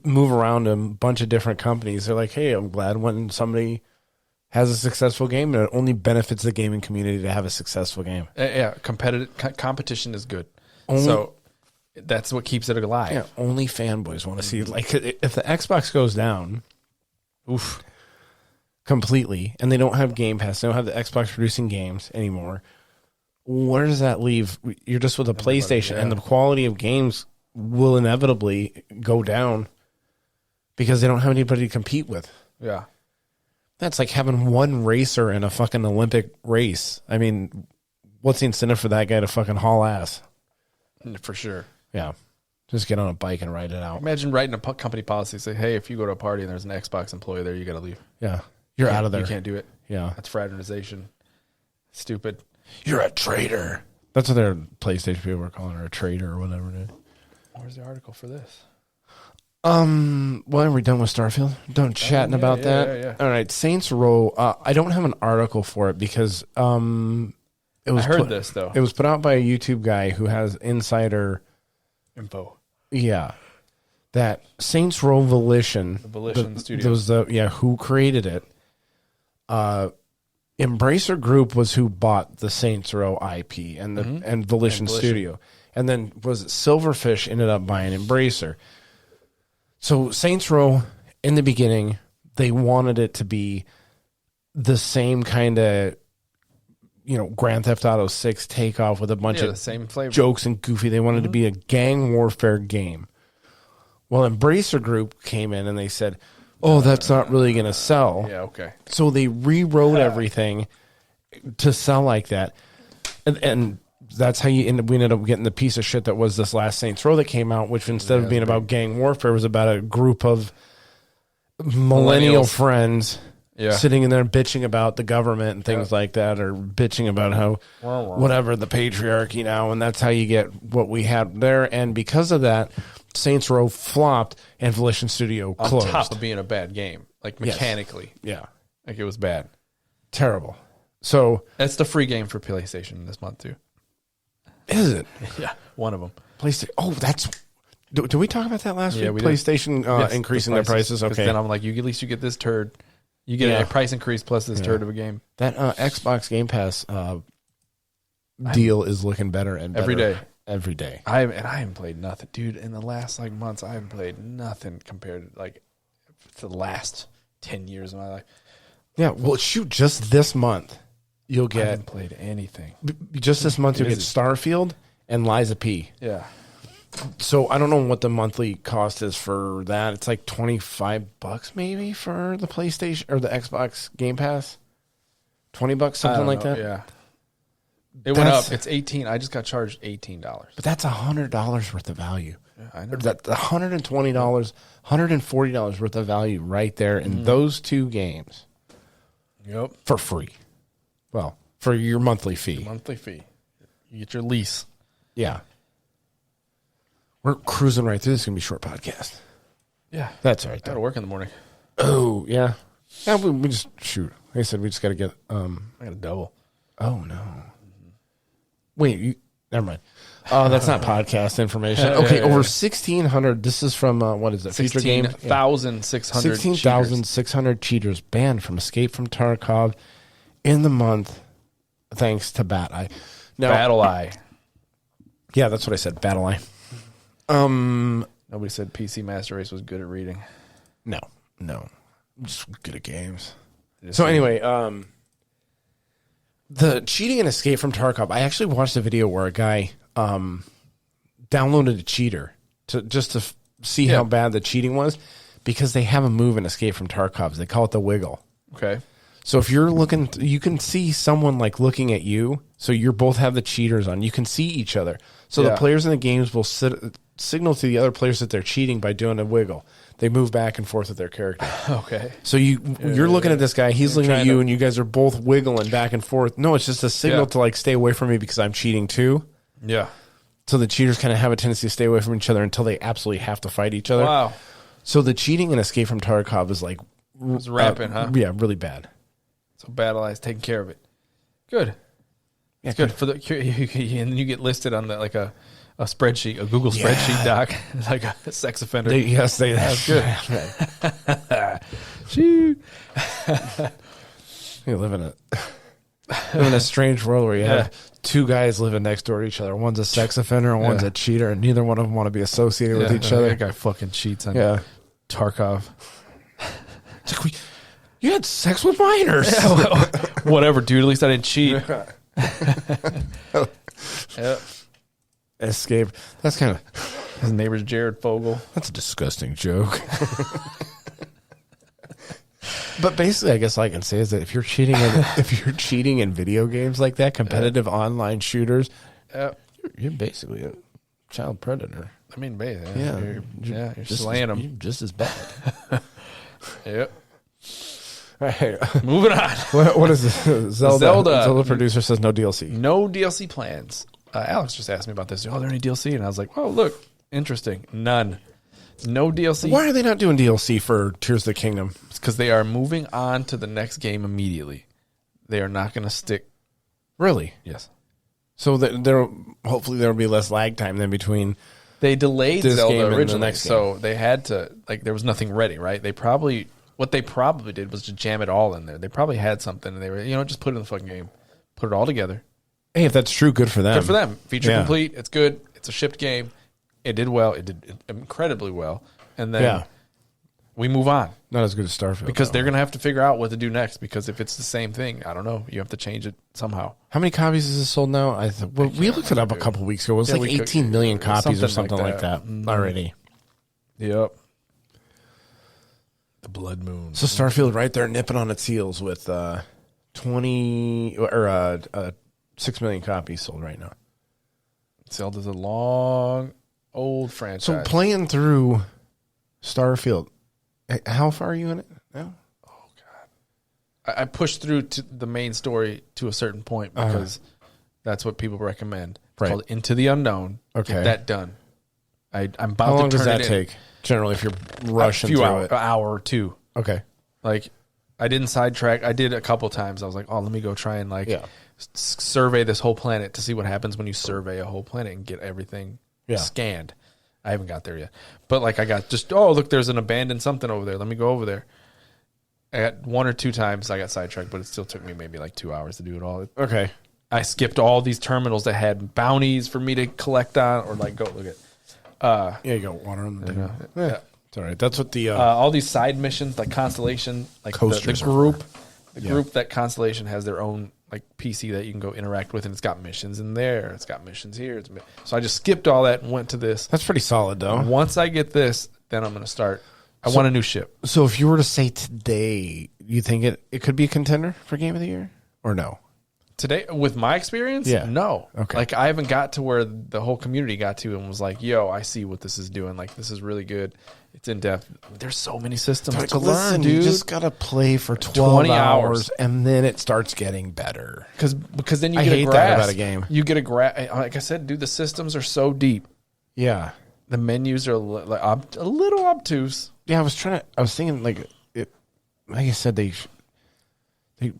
move around a bunch of different companies. They're like, hey, I'm glad when somebody has a successful game, and it only benefits the gaming community to have a successful game. Yeah, competition is good. So that's what keeps it alive. Yeah, only fanboys want to see. Like, if the Xbox goes down, completely, and they don't have Game Pass, they don't have the Xbox producing games anymore, where does that leave? You're just with a PlayStation, and the quality of games will inevitably go down because they don't have anybody to compete with. Yeah. That's like having one racer in a fucking Olympic race. I mean, what's the incentive for that guy to fucking haul ass? For sure. Yeah. Just get on a bike and ride it out. Imagine writing a company policy, say, hey, if you go to a party and there's an Xbox employee there, you got to leave. Yeah. You're out of there. You can't do it. Yeah. That's fraternization. Stupid. You're a traitor. That's what their PlayStation people were calling her, a traitor or whatever it is. Where's the article for this? Well, are we done with Starfield? Done chatting about that? Yeah. All right, Saints Row. I don't have an article for it because it was. I heard this though. It was put out by a YouTube guy who has insider info. Yeah, that Saints Row Volition. The Volition Studios. Who created it? Embracer Group was who bought the Saints Row IP and Volition Studio, and then was it Silverfish ended up buying Embracer. So Saints Row, in the beginning, they wanted it to be the same kind of, Grand Theft Auto 6 takeoff with a bunch of the same flavor. Jokes and goofy. They wanted to be a gang warfare game. Well, Embracer Group came in and they said, oh, that's not really going to sell. Yeah, okay. So they rewrote everything to sell like that. And that's how we ended up getting the piece of shit that was this last Saints Row that came out, which instead of being about gang warfare, was about a group of millennial friends sitting in there bitching about the government and things like that, or bitching about how whatever the patriarchy now, and that's how you get what we had there. And because of that, Saints Row flopped and Volition Studio closed. On top of being a bad game, like mechanically. Yeah. Like it was bad. Terrible. So that's the free game for PlayStation this month too. Is it? Yeah, one of them. PlayStation. Oh, that's. Did we talk about that last week? We PlayStation increasing their prices. Okay. Then I'm like, at least you get this turd. You get a price increase plus this turd of a game. That Xbox Game Pass deal is looking better and better every day. Every day. I haven't played nothing, dude. In the last months, I haven't played nothing compared to to the last 10 years of my life. Yeah. Well, shoot, just this month. You'll get. I haven't played anything. Just this month, you'll get Starfield and Liza P. Yeah. So I don't know what the monthly cost is for that. It's like $25 maybe for the PlayStation or the Xbox Game Pass. $20, something like that. Yeah. It went up. It's $18. I just got charged $18. But that's $100 worth of value. Yeah, I know. That $120, $140 worth of value right there in those two games. Yep. For free. Well, for your monthly fee. You get your lease. Yeah. We're cruising right through. This is going to be a short podcast. Yeah. That's all right. I got to work in the morning. Oh, yeah. Yeah, we just shoot. Like I said, we just got to get. I got a double. Oh, no. Wait, never mind. Oh, that's not podcast information. Okay, over 1,600. This is from, what is it? Future Game? 16,600 16,600 cheaters banned from Escape from Tarkov in the month, thanks to Bat Eye. Now, Battle Eye. Yeah, that's what I said. Battle Eye. Nobody said PC Master Race was good at reading. No. I'm just good at games. So anyway, the cheating and Escape from Tarkov. I actually watched a video where a guy downloaded a cheater to see how bad the cheating was, because they have a move in Escape from Tarkov. They call it the wiggle. Okay. So if you're looking, you can see someone like looking at you. So you both have the cheaters on. You can see each other. So the players in the games will signal to the other players that they're cheating by doing a wiggle. They move back and forth with their character. Okay. So you're looking at this guy. He's looking at you, and you guys are both wiggling back and forth. No, it's just a signal to like stay away from me because I'm cheating too. Yeah. So the cheaters kind of have a tendency to stay away from each other until they absolutely have to fight each other. Wow. So the cheating in Escape from Tarkov is like It's rampant, huh? Yeah, really bad. So Battle Eye's taking care of it. Good. Yeah, It's good for the, and then you get listed on like a spreadsheet, a Google spreadsheet doc, like a sex offender. That's good. Shoot. You live in a strange world where you have two guys living next door to each other. One's a sex offender and one's a cheater, and neither one of them want to be associated with each other. That guy fucking cheats on Tarkov. It's like, you had sex with minors. Whatever, dude. At least I didn't cheat. Yep. Escape. That's kind of his neighbor's Jared Fogle. That's a disgusting joke. But basically, I guess all I can say is that if you're cheating in video games like that, competitive online shooters, you're basically a child predator. I mean, basically, you're slaying them. You're just as bad. Yep. All right, moving on. What is this? Zelda producer says no DLC. No DLC plans. Alex just asked me about this. Oh, are there any DLC? And I was like, oh, look, interesting. None. No DLC. Why are they not doing DLC for Tears of the Kingdom? It's because they are moving on to the next game immediately. They are not going to stick. Really? Yes. So hopefully there will be less lag time than between. They delayed Zelda originally, the next so they had to, like, there was nothing ready, right? What they probably did was to jam it all in there. They probably had something, and they were, just put it in the fucking game. Put it all together. Hey, if that's true, good for them. Good for them. Feature complete. It's good. It's a shipped game. It did well. It did incredibly well. And then we move on. Not as good as Starfield. Because they're going to have to figure out what to do next. Because if it's the same thing, I don't know. You have to change it somehow. How many copies is this sold now? We looked it up a couple weeks ago. It was like 18 million copies or something like that already. Yep. The Blood Moon. So Starfield right there nipping on its heels with 6 million copies sold right now. Zelda's a long, old franchise. So playing through Starfield, how far are you in it now? Oh, God. I pushed through to the main story to a certain point because that's what people recommend. It's called Into the Unknown. Okay. Get that done. I'm about How long to turn does that it take? Generally, if you're rushing a few through hours, it. an hour or two. Okay. Like, I didn't sidetrack. I did a couple times. I was like, oh, let me go try and survey this whole planet to see what happens when you survey a whole planet and get everything scanned. I haven't got there yet. But like I got look, there's an abandoned something over there. Let me go over there. I got one or two times I got sidetracked, but it still took me maybe like 2 hours to do it all. Okay. I skipped all these terminals that had bounties for me to collect on or like go look at. You got water on the thing. Yeah. It's all right. That's what the all these side missions, like Constellation, like the group, that Constellation has their own like PC that you can go interact with, and it's got missions in there, it's got missions here. So I just skipped all that and went to this. That's pretty solid, though. And once I get this, then I'm going to start. I want a new ship. So if you were to say today, you think it could be a contender for Game of the Year, or no? Today, with my experience, no. Okay. Like I haven't got to where the whole community got to and was like, "Yo, I see what this is doing. Like this is really good. It's in depth. There's so many systems to learn, dude. You just gotta play for 20 hours, and then it starts getting better. Because then you I get hate a grasp that about a game. You get a grasp. Like I said, dude, the systems are so deep. Yeah, The menus are a little obtuse. Yeah, I was thinking like I said, they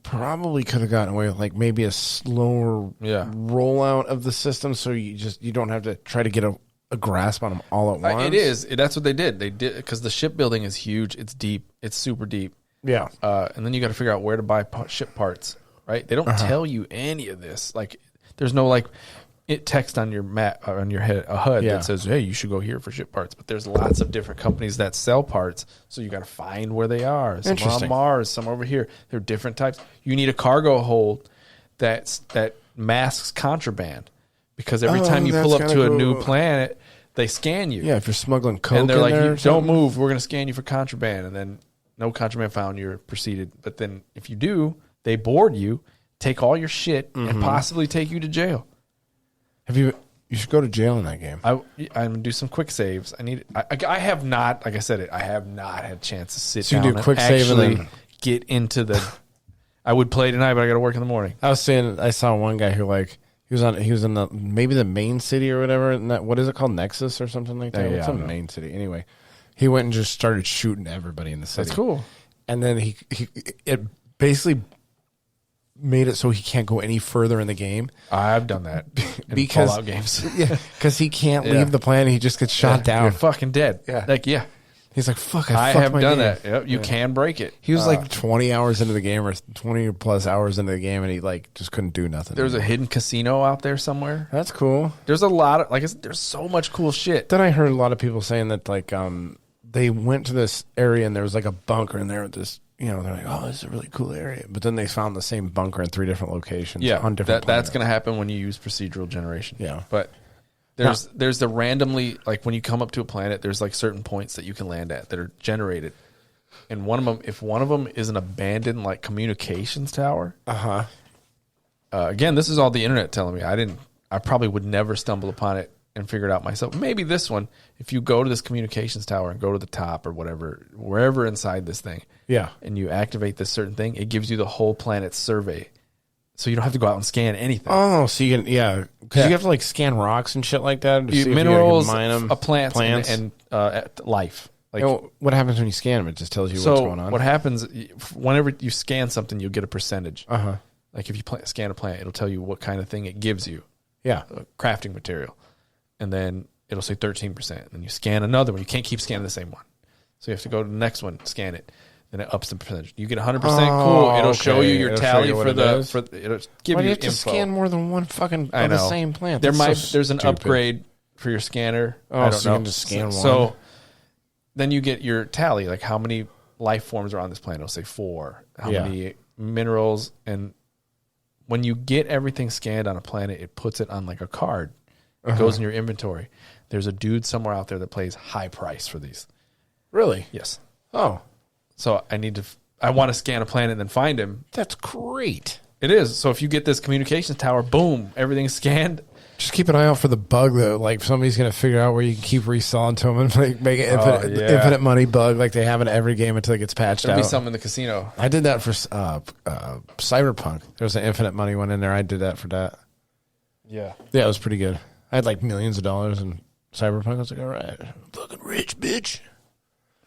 probably could have gotten away with like maybe a slower rollout of the system, so you don't have to try to get a grasp on them all at once. It is. That's what they did. They did because the shipbuilding is huge. It's deep. It's super deep. Yeah. And then you got to figure out where to buy ship parts. Right? They don't tell you any of this. Like, there's no like text on your map or on your head a HUD that says, "Hey, you should go here for ship parts." But there's lots of different companies that sell parts, so you got to find where they are. Some are on Mars, some over here. They're different types. You need a cargo hold that masks contraband, because every time you pull up to a new planet, they scan you. Yeah, if you're smuggling coke, and they're like, there "Don't move. We're going to scan you for contraband." And then no contraband found. You're proceeded. But then if you do, they board you, take all your shit, and possibly take you to jail. You should go to jail in that game. I'm gonna do some quick saves. I have not, like I said, I have not had a chance to sit down do quick and save and actually then get into the. I would play tonight, but I got to work in the morning. I saw one guy who he was in maybe the main city or whatever. What is it called, Nexus or something like that? What's the main city? Anyway, he went and just started shooting everybody in the city. That's cool. And then it basically made it so he can't go any further in the game. I've done that in because Fallout games. Because he can't leave the planet. He just gets shot down. You're fucking dead. Yeah. He's like, fuck, I have done game. that. Yep, you can break it. He was like 20 hours into the game or 20 plus hours into the game, and he like just couldn't do nothing. There's a hidden casino out there somewhere. That's cool. There's a lot of, there's so much cool shit. Then I heard a lot of people saying that like they went to this area and there was like a bunker in there with this, they're like, oh, this is a really cool area. But then they found the same bunker in 3 different locations. Yeah, on different that's going to happen when you use procedural generation. Yeah. But there's the randomly, like when you come up to a planet, there's like certain points that you can land at that are generated. And if one of them is an abandoned like communications tower. Again, this is all the internet telling me. I probably would never stumble upon it and figure it out myself. Maybe this one, if you go to this communications tower and go to the top or whatever, wherever inside this thing, and you activate this certain thing, it gives you the whole planet's survey. So you don't have to go out and scan anything. Oh, so you can, because you have to like scan rocks and shit like that. To see minerals, if you mine them, plants. And life. Like, what happens when you scan them? It just tells you what's going on. What happens whenever you scan something, you'll get a percentage. Like if you scan a plant, it'll tell you what kind of thing it gives you. Yeah, crafting material, and then it'll say 13%. And you scan another one. You can't keep scanning the same one, so you have to go to the next one, scan it. Then it ups the percentage. You get 100%. Cool. It'll show you your tally for it'll give you you have info. to scan more than one fucking of the same plant. There's an upgrade for your scanner. I don't know. You can just scan one. So then you get your tally, like how many life forms are on this planet. It'll say 4. How many minerals, and when you get everything scanned on a planet, it puts it on like a card. It goes in your inventory. There's a dude somewhere out there that pays high price for these. Really? Yes. Oh. So I want to scan a planet and then find him. That's great. It is. So if you get this communications tower, boom, everything's scanned. Just keep an eye out for the bug that like somebody's going to figure out where you can keep reselling to them and make an infinite money bug like they have in every game until it gets patched There'll out. be something in the casino. I did that for Cyberpunk. There was an infinite money one in there. I did that for that. Yeah. Yeah, it was pretty good. I had like millions of dollars in Cyberpunk. I was like, all right, fucking rich bitch.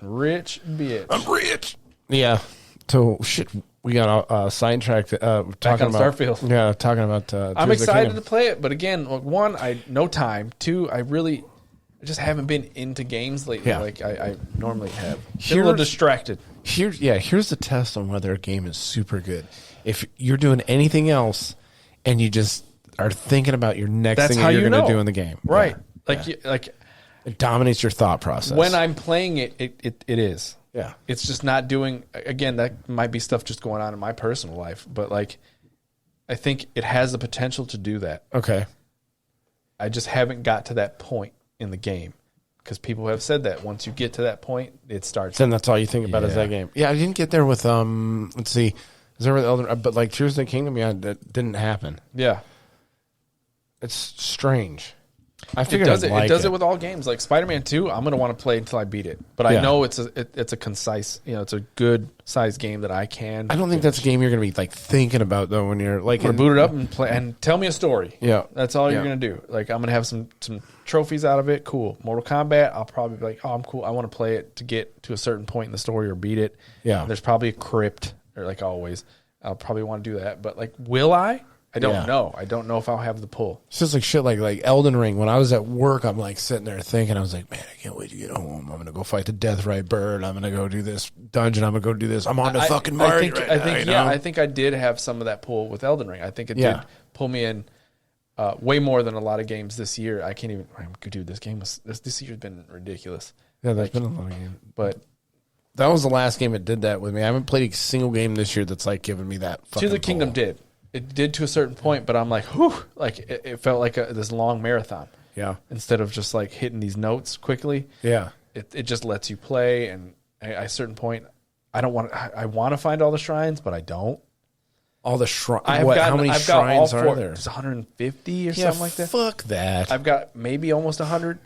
Rich bitch. I'm rich. Yeah. So shit, we got sidetracked. Back on Starfield. Yeah, talking about. I'm excited to play it, but again, one, no time. 2, I just haven't been into games lately like I normally have. Been a little distracted. Here's the test on whether a game is super good. If you're doing anything else and you just are thinking about your next thing that you're going to do in the game, right? Yeah. It dominates your thought process. When I'm playing it is. Yeah. It's just not doing, again, that might be stuff just going on in my personal life, but like, I think it has the potential to do that. Okay. I just haven't got to that point in the game, because people have said that once you get to that point, it starts. Then that's all you think about is that game. Yeah, I didn't get there with, let's see, is there with Elder, but like Tears of the Kingdom, that didn't happen. Yeah. It's strange. I It figured does I'd it. like It does it with all games. Like Spider-Man 2, I'm gonna want to play until I beat it. But Yeah. I know it's a concise, it's a good sized game that I can. I don't think that's a game you're going to be like thinking about though when you're like I'm gonna boot it up and play and tell me a story. Yeah. That's all Yeah. you're gonna do. Like I'm gonna have some trophies out of it. Cool. Mortal Kombat, I'll probably be like, oh, I'm cool. I want to play it to get to a certain point in the story or beat it. Yeah. There's probably a crypt, or like always. I'll probably want to do that. But like, will I? I don't know. I don't know if I'll have the pull. It's just like shit like Elden Ring. When I was at work, I'm like sitting there thinking, I was like, man, I can't wait to get home. I'm gonna go fight the Deathrite Bird. I'm gonna go do this dungeon. I'm gonna go do this. I'm on the fucking market. I think I did have some of that pull with Elden Ring. I think it did pull me in way more than a lot of games this year. I can't even. Dude, this game was this year's been ridiculous. Yeah, there's been a lot of games, but that was the last game that did that with me. I haven't played a single game this year that's like giving me that. Tears of the Kingdom did. It did to a certain point, but I'm like, whew, like it felt like this long marathon. Yeah. Instead of just like hitting these notes quickly. Yeah. It just lets you play, and at a certain point, I want to find all the shrines, but I don't. All the shrines. How many shrines are there? There's 150 or something like that. Fuck that. I've got maybe almost 100,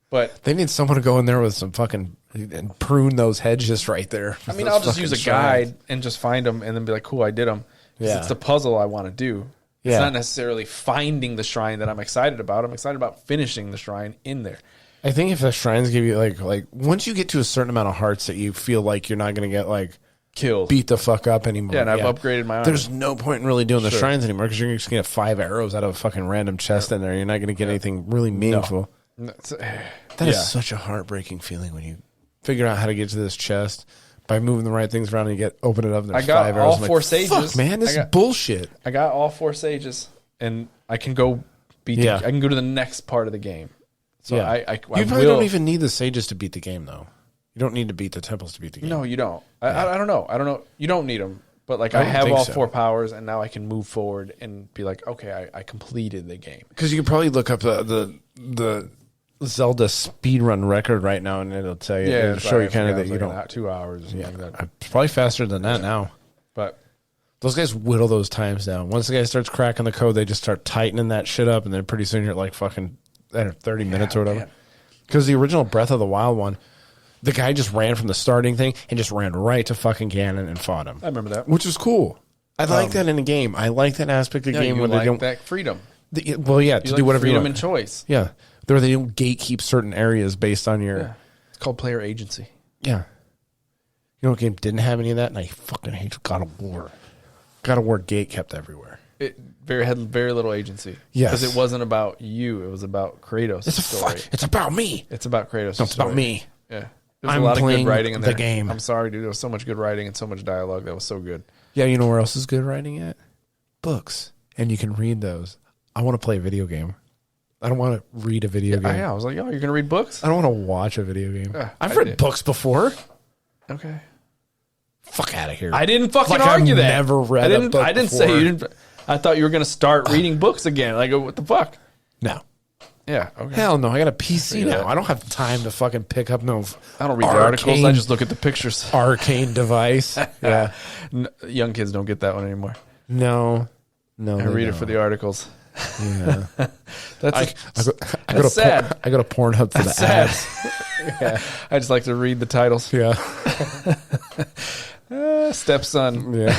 but they need someone to go in there with some fucking and prune those hedges right there. I mean, I'll just use a guide and just find them, and then be like, cool, I did them. Yeah. It's the puzzle I want to do. It's not necessarily finding the shrine that I'm excited about. I'm excited about finishing the shrine in there. I think if the shrines give you like once you get to a certain amount of hearts that you feel like you're not going to get like killed, beat the fuck up anymore. Yeah, and I've upgraded my armor. There's no point in really doing the shrines anymore because you're just going to get 5 arrows out of a fucking random chest in there. You're not going to get anything really meaningful. No. That is such a heartbreaking feeling when you figure out how to get to this chest by moving the right things around and you open it up and there's 5 arrows. I got all 4 sages. Fuck, man, this is bullshit. I got all 4 sages, and I can go I can go to the next part of the game. So I you probably don't even need the sages to beat the game, though. You don't need to beat the temples to beat the game. No, you don't. I don't know. You don't need them. But like I have all 4 powers, and now I can move forward and be like, okay, I completed the game. Because you could probably look up the Zelda speedrun record right now, and it'll tell you. It'll show you kind of that you don't. 2 hours. Or something like that. It's probably faster than that now. But those guys whittle those times down. Once the guy starts cracking the code, they just start tightening that shit up, and then pretty soon you're at like fucking 30 minutes or whatever. Because the original Breath of the Wild one, the guy just ran from the starting thing and just ran right to fucking Ganon and fought him. I remember that, which was cool. I like that in a game. I like that aspect of the game where they don't that freedom. To do whatever freedom you want. and choice. Yeah, where they don't gatekeep certain areas based on your. Yeah. It's called player agency. Yeah. You know what game didn't have any of that, and I fucking hate God of War. God of War gate kept everywhere. It had very little agency. Yes, because it wasn't about you. It was about Kratos. It's about me. It's about Kratos. No, it's about me. Yeah. There's a lot of good writing in there. The game. I'm sorry, dude. There was so much good writing and so much dialogue that was so good. Yeah, you know where else is good writing at? Books. And you can read those. I want to play a video game. I don't want to read a video game. Yeah, I was like, oh, you're going to read books? I don't want to watch a video game. I've read books before. Okay. Fuck out of here. I didn't fucking argue I've that. Never read a book I didn't before. say you didn't. I thought you were going to start reading books again. Like, what the fuck? No. Yeah. Okay. Hell no. I got a PC now. I don't have time to fucking pick up no. I don't read the articles. I just look at the pictures. Arcane device. Yeah. Young kids don't get that one anymore. No. I read it for the articles. Yeah. That's sad. I go to Pornhub for the ads. Yeah. I just like to read the titles. Yeah. Stepson. Yeah.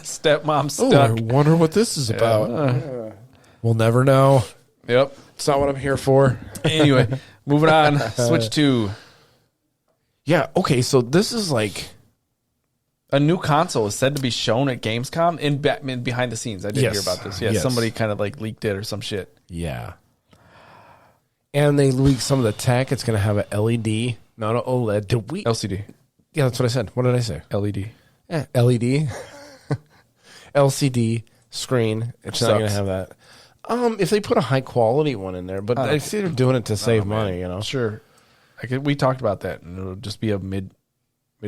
Stepmom stuck. Oh, I wonder what this is about. We'll never know. Yep. It's not what I'm here for. Anyway, moving on. Switch to. Yeah. Okay. So this is like. A new console is said to be shown at Gamescom in behind the scenes. I did hear about this. Yeah, somebody kind of like leaked it or some shit. Yeah. And they leaked some of the tech. It's going to have a LED, not an OLED. LCD. Yeah, that's what I said. What did I say? LED. Yeah, LED. LCD screen. It's not going to have that. If they put a high quality one in there, but I see they're doing it to save money, you know. Sure. We talked about that, and it'll just be a mid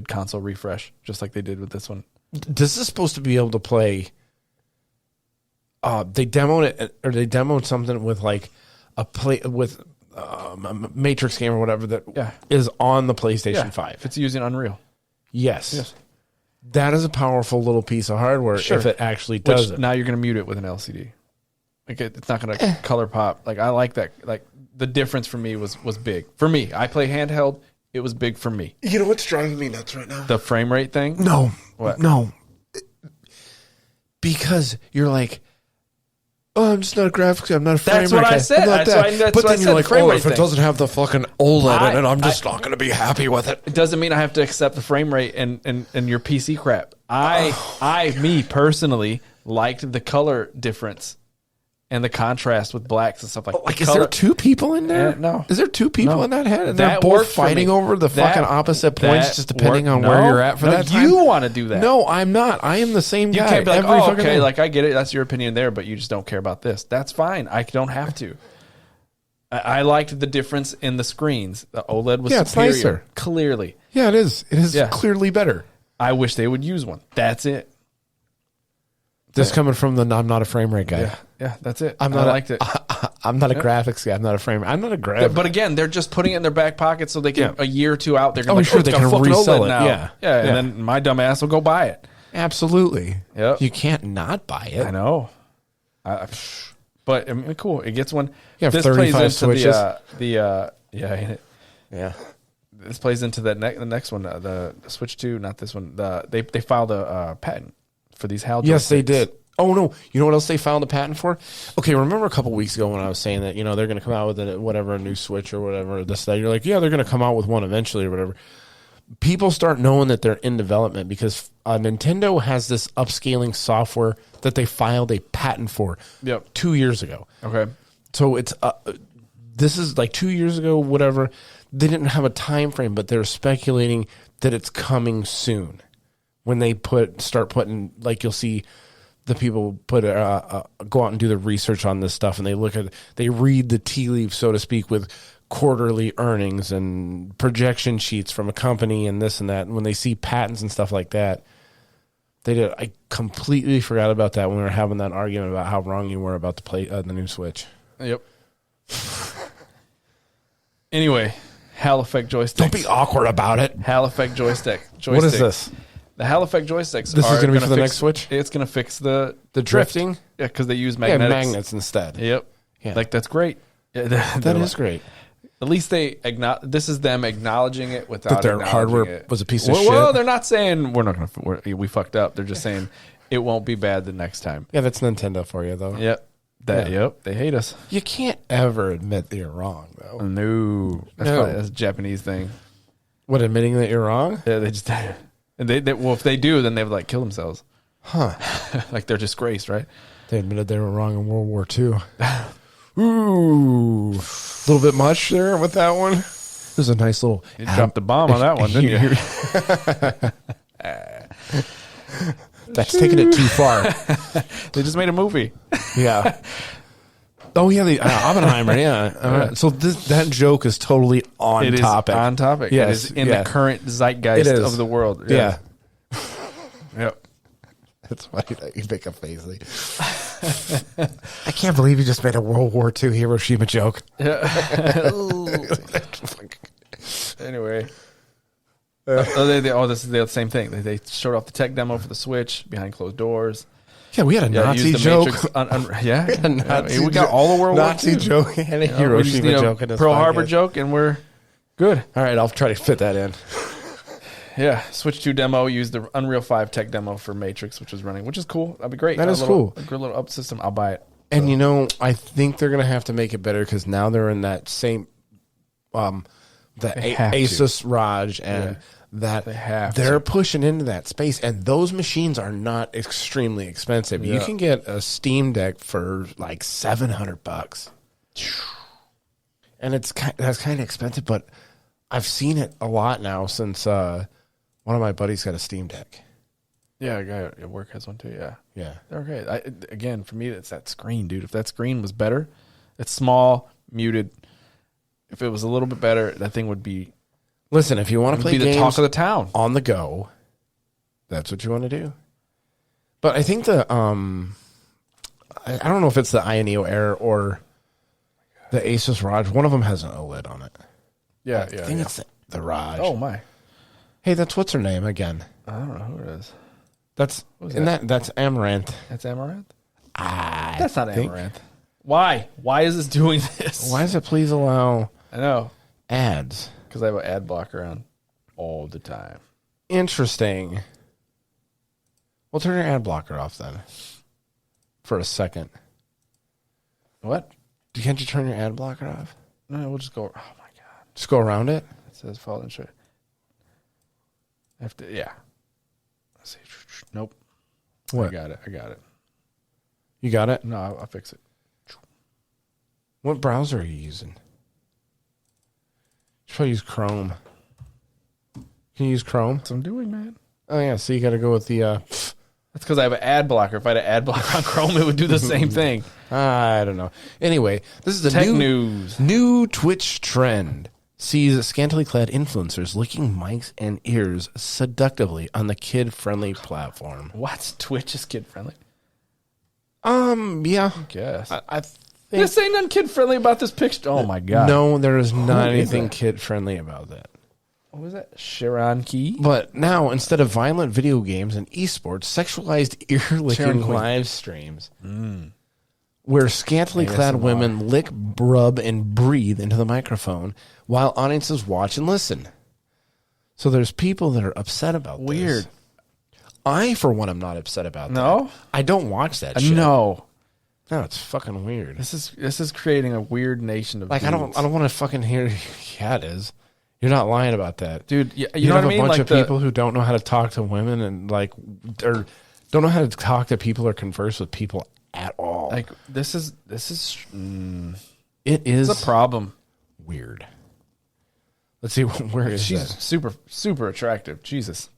console refresh, just like they did with this one. This is supposed to be able to play. They demoed it, or they demoed something with like a Matrix game or whatever that is on the PlayStation 5. It's using Unreal. Yes. That is a powerful little piece of hardware if it actually does it. Now you're going to mute it with an LCD. Like it's not going to color pop. Like I like that. Like the difference for me was big. For me, I play handheld. It was big for me. You know what's driving me nuts right now? The frame rate thing? No. What? No. Because you're like, oh, I'm just not a graphics guy. I'm not a frame rate guy. That's what I said. But then you're like, frame oh, rate if it thing. doesn't have the fucking OLED in it, I'm just not going to be happy with it. It doesn't mean I have to accept the frame rate and your PC crap. Me personally liked the color difference and the contrast with blacks and stuff like that. Like, is there two people in there? No. Is there two people in that head? And That they're worked both for me. fighting over the fucking opposite points, just depending on where you're at for that time? You want to do that. No, I'm not. I am the same guy. You can't be like, every oh, fucking okay, day. like I get it. That's your opinion there, but you just don't care about this. That's fine. I don't have to. I liked the difference in the screens. The OLED was it's superior. nicer. Clearly. Yeah, it is. It is clearly better. I wish they would use one. That's it. This coming from the I'm not a frame rate guy. Yeah, that's it. I liked it. I'm not a graphics guy. I'm not a frame. I'm not a graphics. But again, they're just putting it in their back pocket so they can a year or two out. They're going they can resell it. now. Yeah. And then my dumb ass will go buy it. Absolutely. Yep. You can't not buy it. I know. But I mean, cool. It gets one. You have This 35 plays into switches. This plays into the next one, the Switch 2, not this one. They filed a patent for these HAL joysticks. Yes, they did. Oh, no. You know what else they filed a patent for? Okay, remember a couple weeks ago when I was saying that, they're going to come out with a new Switch or whatever, this, that. You're like, yeah, they're going to come out with one eventually or whatever. People start knowing that they're in development because Nintendo has this upscaling software that they filed a patent for 2 years ago. Okay. So it's this is like 2 years ago, whatever. They didn't have a time frame, but they're speculating that it's coming soon. When they start putting, like, you'll see the people go out and do the research on this stuff, and they read the tea leaves, so to speak, with quarterly earnings and projection sheets from a company and this and that. And when they see patents and stuff like that, I completely forgot about that when we were having that argument about how wrong you were about the new Switch. Yep. Anyway, HAL Effect joysticks. Don't be awkward about it. HAL Effect joystick. What is this? The HAL Effect joysticks. This is going to be for the next Switch? It's going to fix the drifting? Yeah, because they use magnetics. Yeah, magnets instead. Yep. Yeah. Like, that's great. Yeah, that is great. At least this is them acknowledging it without that their hardware was a piece of shit. Well, they're not saying we fucked up. They're just saying it won't be bad the next time. Yeah, that's Nintendo for you, though. Yep. Yep. They hate us. You can't ever admit that you're wrong, though. No. That's a Japanese thing. What, admitting that you're wrong? Yeah, they just... And if they do, then they would, like, kill themselves. Huh. Like, they're disgraced, right? They admitted they were wrong in World War II. Ooh. A little bit much there with that one. This is a nice little... You dropped the bomb on that one, didn't you? That's taking it too far. They just made a movie. Yeah. Oh, yeah, the Oppenheimer, yeah. So that joke is totally on topic. It is on topic. Yes, it is in the current zeitgeist of the world. Yeah. Yep. It's funny that you make a face. I can't believe you just made a World War II Hiroshima joke. Anyway. This is the same thing. They showed off the tech demo for the Switch behind closed doors. Yeah, we had a Nazi joke. We got all the World Nazi War II joke and a Hiroshima joke. In this Pearl podcast. Harbor joke, and we're good. All right, I'll try to fit that in. Yeah, Switch 2 demo used the Unreal 5 tech demo for Matrix, which was running, which is cool. That'd be great. That is cool. A good little up system. I'll buy it. And I think they're gonna have to make it better because now they're in that same, Asus ROG and. That they're pushing into that space, and those machines are not extremely expensive. Yeah. You can get a Steam Deck for like $700, and that's kind of expensive. But I've seen it a lot now since one of my buddies got a Steam Deck. Yeah, a guy at work has one too. Yeah, they're okay. Again, for me, it's that screen, dude. If that screen was better, it's small, muted. If it was a little bit better, that thing would be. Listen, if you want to play be the games talk of the town on the go, that's what you want to do. But I think I don't know if it's the Ioneo Air or the Asus ROG. One of them has an OLED on it. Yeah, I think it's the ROG. Oh my! Hey, that's what's her name again? I don't know who it is. That's Amaranth. That's Amaranth. That's not Amaranth. Why? Why is this doing this? Why does it please allow I know. ads? Because I have an ad blocker on all the time. Interesting. Well, turn your ad blocker off then. For a second. What? Can't you turn your ad blocker off? No, we'll just go. Oh my god! Just go around it? It says follow instruction. I have to. Yeah. Let's see. Nope. What? I got it. You got it? No, I'll fix it. What browser are you using? You should probably use Chrome. Can you use Chrome? That's what I'm doing, man. Oh, yeah. So you got to go with the... That's because I have an ad blocker. If I had an ad blocker on Chrome, it would do the same thing. I don't know. Anyway, this is the Tech news. New Twitch trend sees scantily clad influencers licking mics and ears seductively on the kid-friendly platform. What? Twitch is kid friendly? Yeah. I guess. I think... This ain't nothing kid friendly about this picture. Oh my god. No, there is not is anything that? kid-friendly about that. What was that? Sharon Key? But now, instead of violent video games and esports, sexualized ear-licking Sharon Queen. live streams where scantily clad ASMR. women lick, rub, and breathe into the microphone while audiences watch and listen. So there's people that are upset about Weird. this. I, for one, am not upset about that. No? I don't watch that shit. No. No, it's fucking weird. This is creating a weird nation of Like, I dudes. don't want to fucking hear... Yeah, it is. You're not lying about that. Dude, you You know have what I mean? a bunch Like of people who don't know how to talk to women and like, or don't know how to talk to people or converse with people at all. like this is it is it's a problem. weird. Let's see where is She's that? super attractive. Jesus.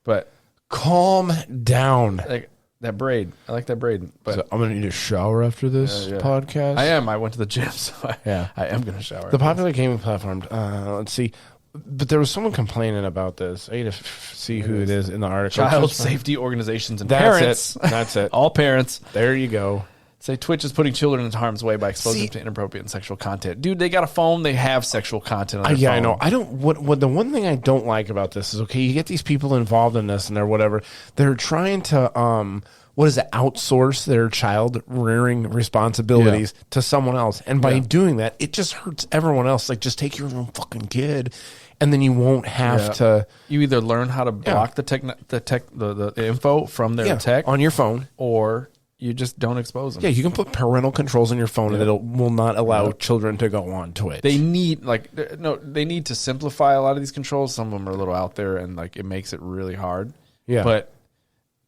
But Calm down. like that braid. I like that braid. But So I'm gonna need a shower after this yeah. podcast. I am. I went to the gym, so Yeah. I am gonna shower. The popular gaming platform. Let's see. But there was someone complaining about this. I need to see who it is in the article. Child Just- safety organizations and That's parents. it. That's it. All parents There you go. say Twitch is putting children into harm's way by exposing See- them to inappropriate and sexual content. Dude, they got a phone. They have sexual content on their Yeah, phone. I know. I don't. What the one thing I don't like about this is okay. You get these people involved in this, and they're whatever. They're trying to what is it? Outsource their child rearing responsibilities to someone else, and by doing that, it just hurts everyone else. Like, just take your own fucking kid, and then you won't have to. You either learn how to block the info from their tech on your phone. or you just don't expose them. Yeah, you can put parental controls on your phone, and it will not allow children to go on Twitch. They need they need to simplify a lot of these controls. Some of them are a little out there, and like it makes it really hard. Yeah. but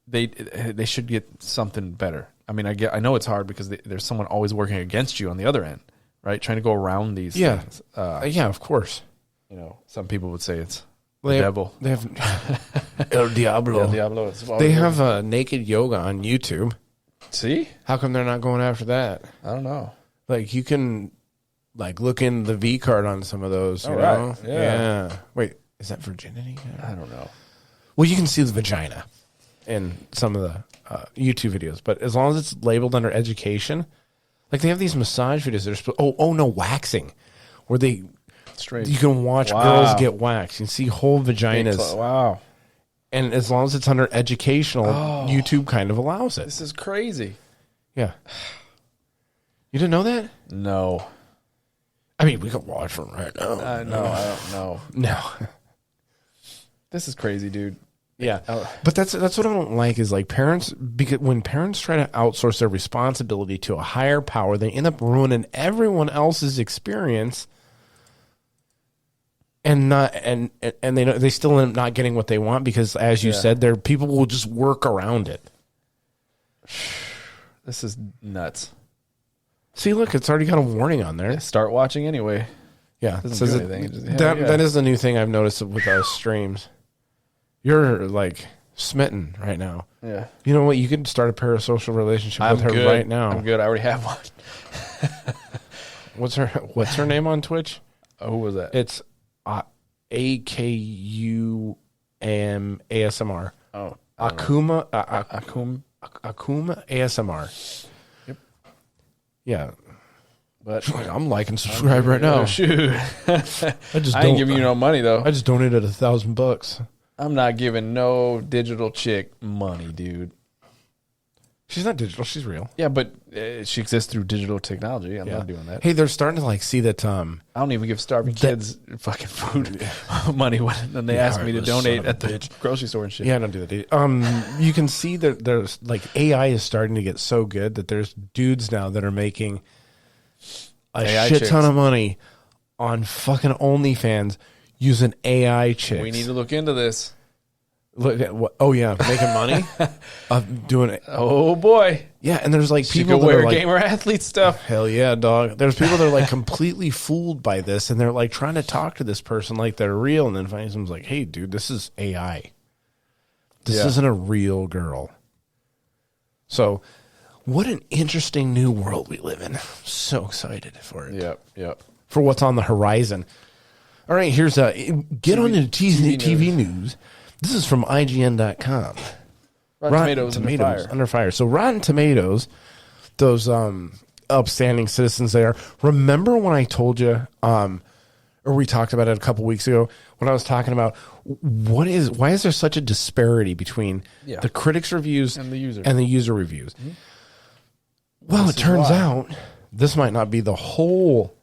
they should get something better. I mean, I know it's hard because there's someone always working against you on the other end, right? Trying to go around these things. Yeah, of course. You know, some people would say it's the They have- devil. They have El Diablo. El Diablo. It's They have naked yoga on YouTube. See? How come they're not going after that? I don't know. Like, you can like look in the V card on some of those. You Oh, right. know? Yeah. Wait, is that virginity? I don't know. Well, you can see the vagina in some of the YouTube videos, but as long as it's labeled under education, like they have these massage videos. That are no, waxing, where they Straight. you can watch Wow. girls get waxed. You can see whole vaginas, Wow. and as long as it's under educational, YouTube kind of allows it. This is crazy. Yeah, you didn't know that? No. I mean, we could watch them right now. No, I don't know. No. This is crazy, dude. Yeah, Oh. but that's what I don't like is like parents, because when parents try to outsource their responsibility to a higher power, they end up ruining everyone else's experience, and they still end up not getting what they want because, as you said, their people will just work around it. This is nuts. See, look, it's already got a warning on there. Start watching anyway. Yeah, it Doesn't says do it- anything. It just- that yeah. that is the new thing I've noticed with our streams. You're like smitten right now. Yeah. You know what? You could start a parasocial relationship I'm with her good. right now. I'm good. I already have one. What's her name on Twitch? Who was that? It's AKUM ASMR. Oh. Akuma Akum. Akuma ASMR. Yep. Yeah. But Like, I'm liking subscribe right now. Shoot. I just I ain't giving you no money though. I just donated $1,000. I'm not giving no digital chick money, dude. She's not digital. She's real. Yeah, but she exists through digital technology. I'm not doing that. Hey, they're starting to like see that. I don't even give starving kids fucking food money when they ask me to donate at the grocery store and shit. Yeah, I don't do that. You can see that there's like AI is starting to get so good that there's dudes now that are making a AI shit chicks. ton of money on fucking OnlyFans using AI chicks. We need to look into this. Look at what? Oh yeah, making money of doing it. Oh boy, Yeah, and there's like she people could that are wear like, gamer athlete stuff. hell yeah, dog. There's people that are like completely fooled by this, and they're like trying to talk to this person like they're real, and then finally someone's like, "Hey, dude, this is AI. This isn't a real girl." So, what an interesting new world we live in. I'm so excited for it. Yep. For what's on the horizon. All right, here's get on to TV news. This is from IGN.com. Rotten Tomatoes under fire. So Rotten Tomatoes, those upstanding citizens there. Remember when I told you, or we talked about it a couple weeks ago, when I was talking about why is there such a disparity between the critics' reviews and the user reviews? Mm-hmm. Well, it turns out this might not be the whole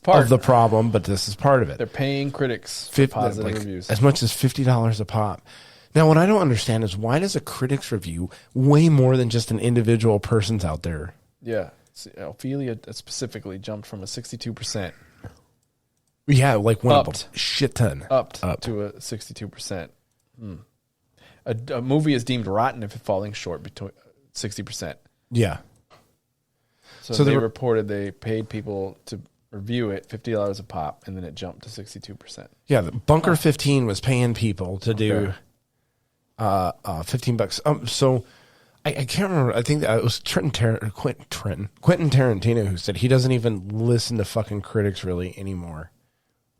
of the problem, but this is part of it. They're paying critics for positive reviews. As much as $50 a pop. Now, what I don't understand is why does a critic's review weigh more than just an individual person's out there? Yeah. Ophelia specifically jumped from a 62%. Yeah, like went up Upped. a shit ton. Up to a 62%. A movie is deemed rotten if it's falling short between 60%. Yeah. So they reported they paid people to review it $50 a pop, and then it jumped to 62%. Yeah, the Bunker 15 was paying people to do $15. So I can't remember. I think that it was Quentin Tarantino who said he doesn't even listen to fucking critics really anymore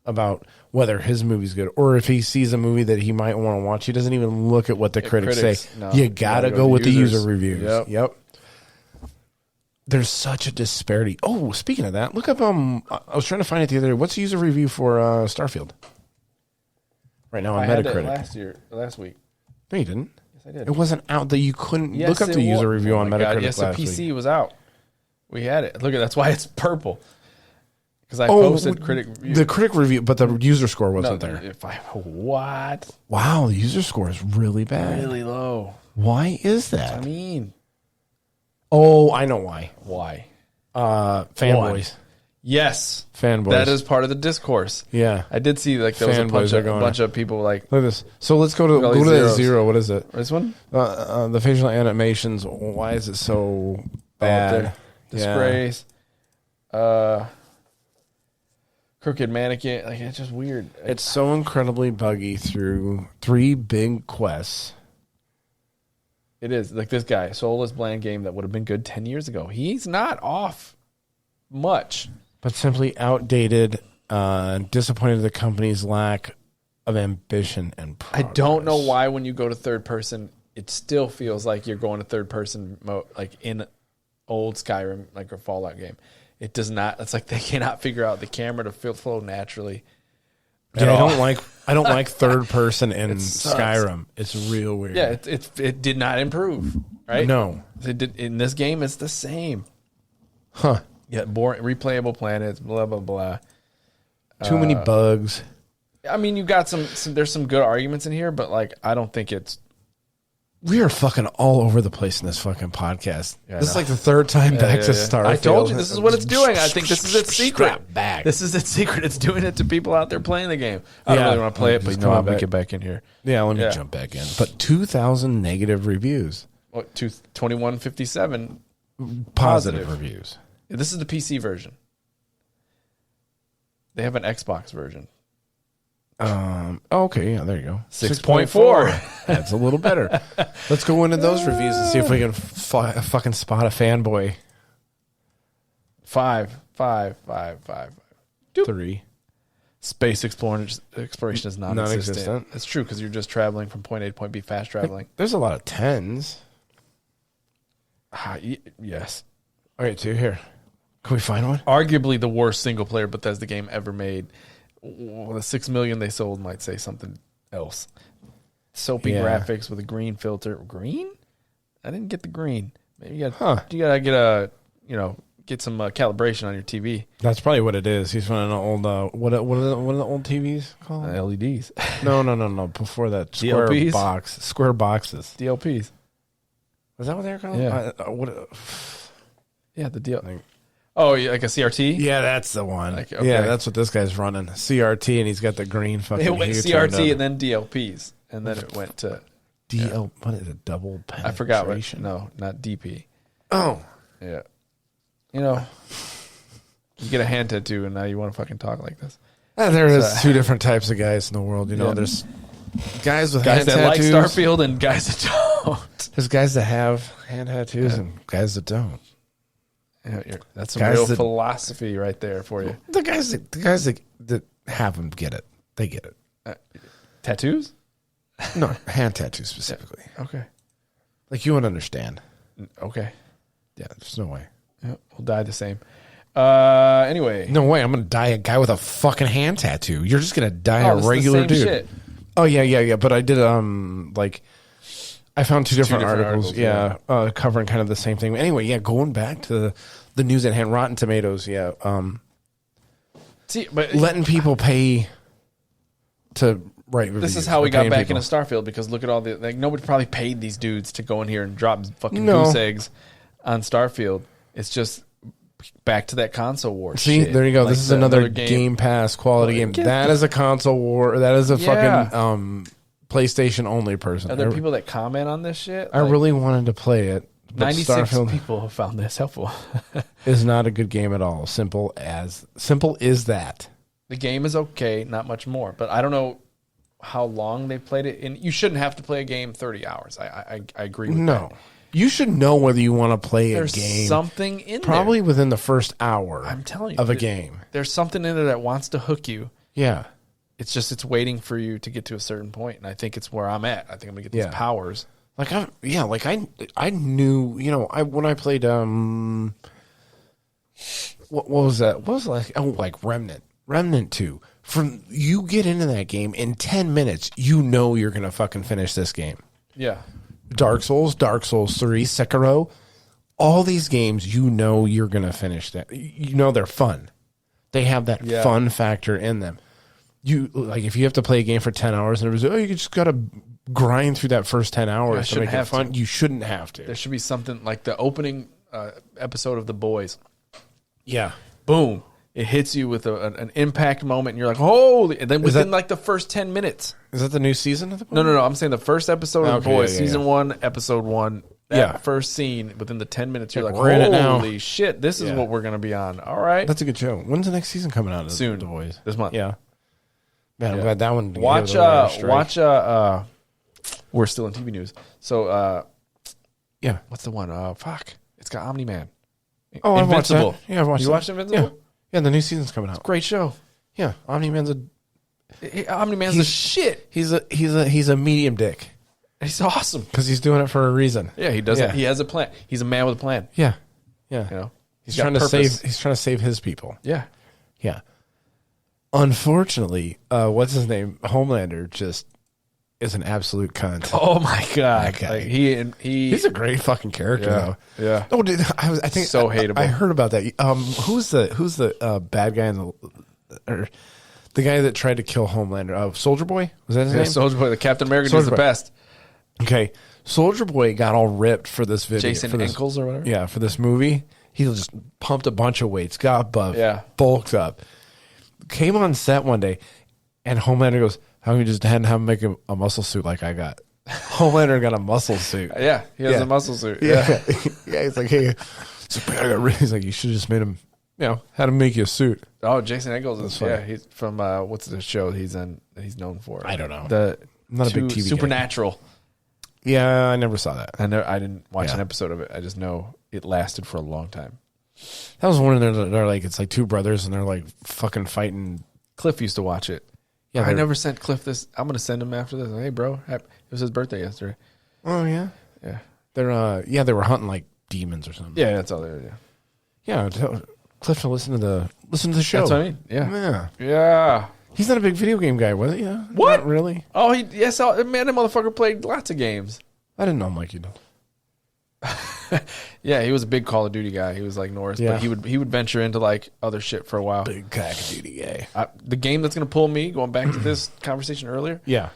about whether his movie's good, or if he sees a movie that he might want to watch, he doesn't even look at what the critics say. No, you gotta go with the user reviews. Yep. There's such a disparity. Oh, speaking of that, look up. I was trying to find it the other day. What's the user review for Starfield? Right now on Metacritic. Last week. No, you didn't. Yes, I did. It wasn't out that you couldn't look up the user review on Metacritic. Yes, last the PC week. was out. We had it. Look at that's why it's purple. Because I posted critic review. The critic review, but the user score wasn't there. What? Wow, the user score is really bad. Really low. Why is that? I mean, oh, I know why. Why? Fanboys. Yes, Fanboys. That is part of the discourse. Yeah, I did see like there was a bunch of people like. Look at this. So let's go to that zero. What is it? This one. The facial animations. Why is it so bad? Disgrace. Crooked mannequin. Like it's just weird. It's so incredibly buggy through 3 big quests. It is like this guy, soulless bland game that would have been good 10 years ago. He's not off much. But simply outdated, disappointed at the company's lack of ambition and progress. I don't know why when you go to third person, it still feels like you're going to third person mode, like in old Skyrim, like a Fallout game. It does not. It's like they cannot figure out the camera to flow naturally. Yeah, I don't like third person in Skyrim. It's real weird. Yeah, it did not improve. Right? No, it did, in this game, it's the same. Huh? Yeah, boring, replayable planets, blah blah blah. Too many bugs. I mean, you got some. There's some good arguments in here, but like, I don't think it's. We are fucking all over the place in this fucking podcast. Yeah, this is like the third time back to Starfield. I told you this is what it's doing. I think this is its secret. Strap back. This is its secret. It's doing it to people out there playing the game. I don't really want to play it, but you know, I'll make it back in here. Yeah, let me jump back in. But 2,000 negative reviews. Well, 2157 positive reviews. This is the PC version. They have an Xbox version. Okay, yeah, there you go. 6.4. That's a little better. Let's go into those reviews and see if we can fucking spot a fanboy. 5. 3. Space exploration is non-existent. It's true because you're just traveling from point A to point B, fast traveling. There's a lot of 10s. Yes. All right, 2 here. Can we find one? Arguably the worst single-player Bethesda game ever made. Well, the 6 million they sold might say something else. Soapy graphics with a green filter. Green? I didn't get the green. Maybe you gotta get a get some calibration on your TV. That's probably what it is. He's running an old what are the old TVs called? LEDs. No. Before that, square boxes. DLPs. Is that what they're called? Yeah. Yeah, the deal. Oh, like a CRT? Yeah, that's the one. Okay. Yeah, that's what this guy's running. CRT, and he's got the green fucking. It went CRT and then DLPs, and then it went to What is it? Double penetration? I forgot what. No, not DP. Oh, yeah. You get a hand tattoo, and now you want to fucking talk like this. There is two different types of guys in the world. There's guys with hand that tattoos. like Starfield and guys that don't. There's guys that have hand tattoos and guys that don't. That's some real philosophy right there for you. The guys that have them get it. They get it. Tattoos? No, hand tattoos specifically. Yeah. Okay. Like you wouldn't understand. Okay. Yeah, there's no way. Yeah, we'll die the same. Anyway. No way. I'm going to die a guy with a fucking hand tattoo. You're just going to die a regular the same dude. Shit. Oh, yeah. But I did, I found two different articles. Covering kind of the same thing. Anyway, going back to the news at hand, Rotten Tomatoes. Yeah. But letting people pay to write reviews. This is how we got back into Starfield, because look at all nobody probably paid these dudes to go in here and drop fucking goose eggs on Starfield. It's just back to that console war. See, shit. There you go. This is another Game Pass quality game. That is a console war. That is a fucking PlayStation only person. Are there people that comment on this shit? I really wanted to play it. 96 people have found this helpful. Is not a good game at all. Simple is that. The game is okay, not much more. But I don't know how long they played it. And you shouldn't have to play a game 30 hours. I agree with that. No. You should know whether you want to play There's a game. Something in probably there. Within the first hour. I'm telling you, of a game. There's something in there that wants to hook you. Yeah. It's waiting for you to get to a certain point, and I think it's where I'm at. I think I'm gonna get these powers. I knew, when I played what was that? What was it like Remnant 2. From you get into that game in 10 minutes, you're gonna fucking finish this game. Yeah. Dark Souls 3, Sekiro, all these games, you're gonna finish that. They're fun. They have that fun factor in them. If you have to play a game for 10 hours and everybody's, you just gotta grind through that first 10 hours to make it fun. You shouldn't have to. There should be something like the opening episode of The Boys. Yeah. Boom. It hits you with an impact moment, and you're like, holy. And then within the first 10 minutes. Is that the new season of The Boys? No. I'm saying the first episode of The Boys, season 1, episode 1. That first scene, within the 10 minutes, you're like, holy shit, this is what we're going to be on. All right. That's a good show. When's the next season coming out? Soon. The Boys. This month. Yeah. Man, I'm glad that one. Watch, we're still in TV news. So, what's the one? It's got Omni-Man. Oh, Invincible. I've watched that. Yeah, I've watched You watched Invincible? Yeah, the new season's coming out. Great show. Yeah, Omni-Man's the shit. He's a medium dick. He's awesome because he's doing it for a reason. Yeah, he does it. He has a plan. He's a man with a plan. Yeah. He's trying to save. He's trying to save his people. Yeah. Unfortunately, what's his name? Homelander just is an absolute cunt. Oh my god! That guy. He's a great fucking character though. Yeah. Oh, dude, I think so hateable. I heard about that. Who's the bad guy or the guy that tried to kill Homelander? Soldier Boy, was that his name? Soldier Boy. The Captain America is the best. Okay, Soldier Boy got all ripped for this video. Jason Ankles or whatever. Yeah, for this movie, he just pumped a bunch of weights, got buff, bulked up. Came on set one day, and Homelander goes, "How can you just have him make a muscle suit like I got?" Homelander got a muscle suit. Yeah, he has a muscle suit. Yeah, he's like, "Hey," he's like, "You should have just made him, had him make you a suit." Oh, Jason Ankles is he's from what's the show he's known for? I don't know. I'm not a big TV Supernatural. Guy. Yeah, I never saw that. I didn't watch an episode of it. I just know it lasted for a long time. That was one of they're like, it's like two brothers and they're like fucking fighting. Cliff used to watch it. Yeah, I never sent Cliff this. I'm going to send him after this. Hey, bro, it was his birthday yesterday. Oh, yeah? Yeah. They were hunting like demons or something. Yeah, that's all they were, yeah. Cliff to listen to the show. That's what I mean. Yeah. He's not a big video game guy, was he? Yeah. What? Not really? Oh, that motherfucker played lots of games. I didn't know him like you Yeah, he was a big Call of Duty guy. He was like Norris, Yeah. but he would venture into like other shit for a while. Big Call of Duty guy. The game that's gonna pull me, going back to this conversation earlier, Yeah.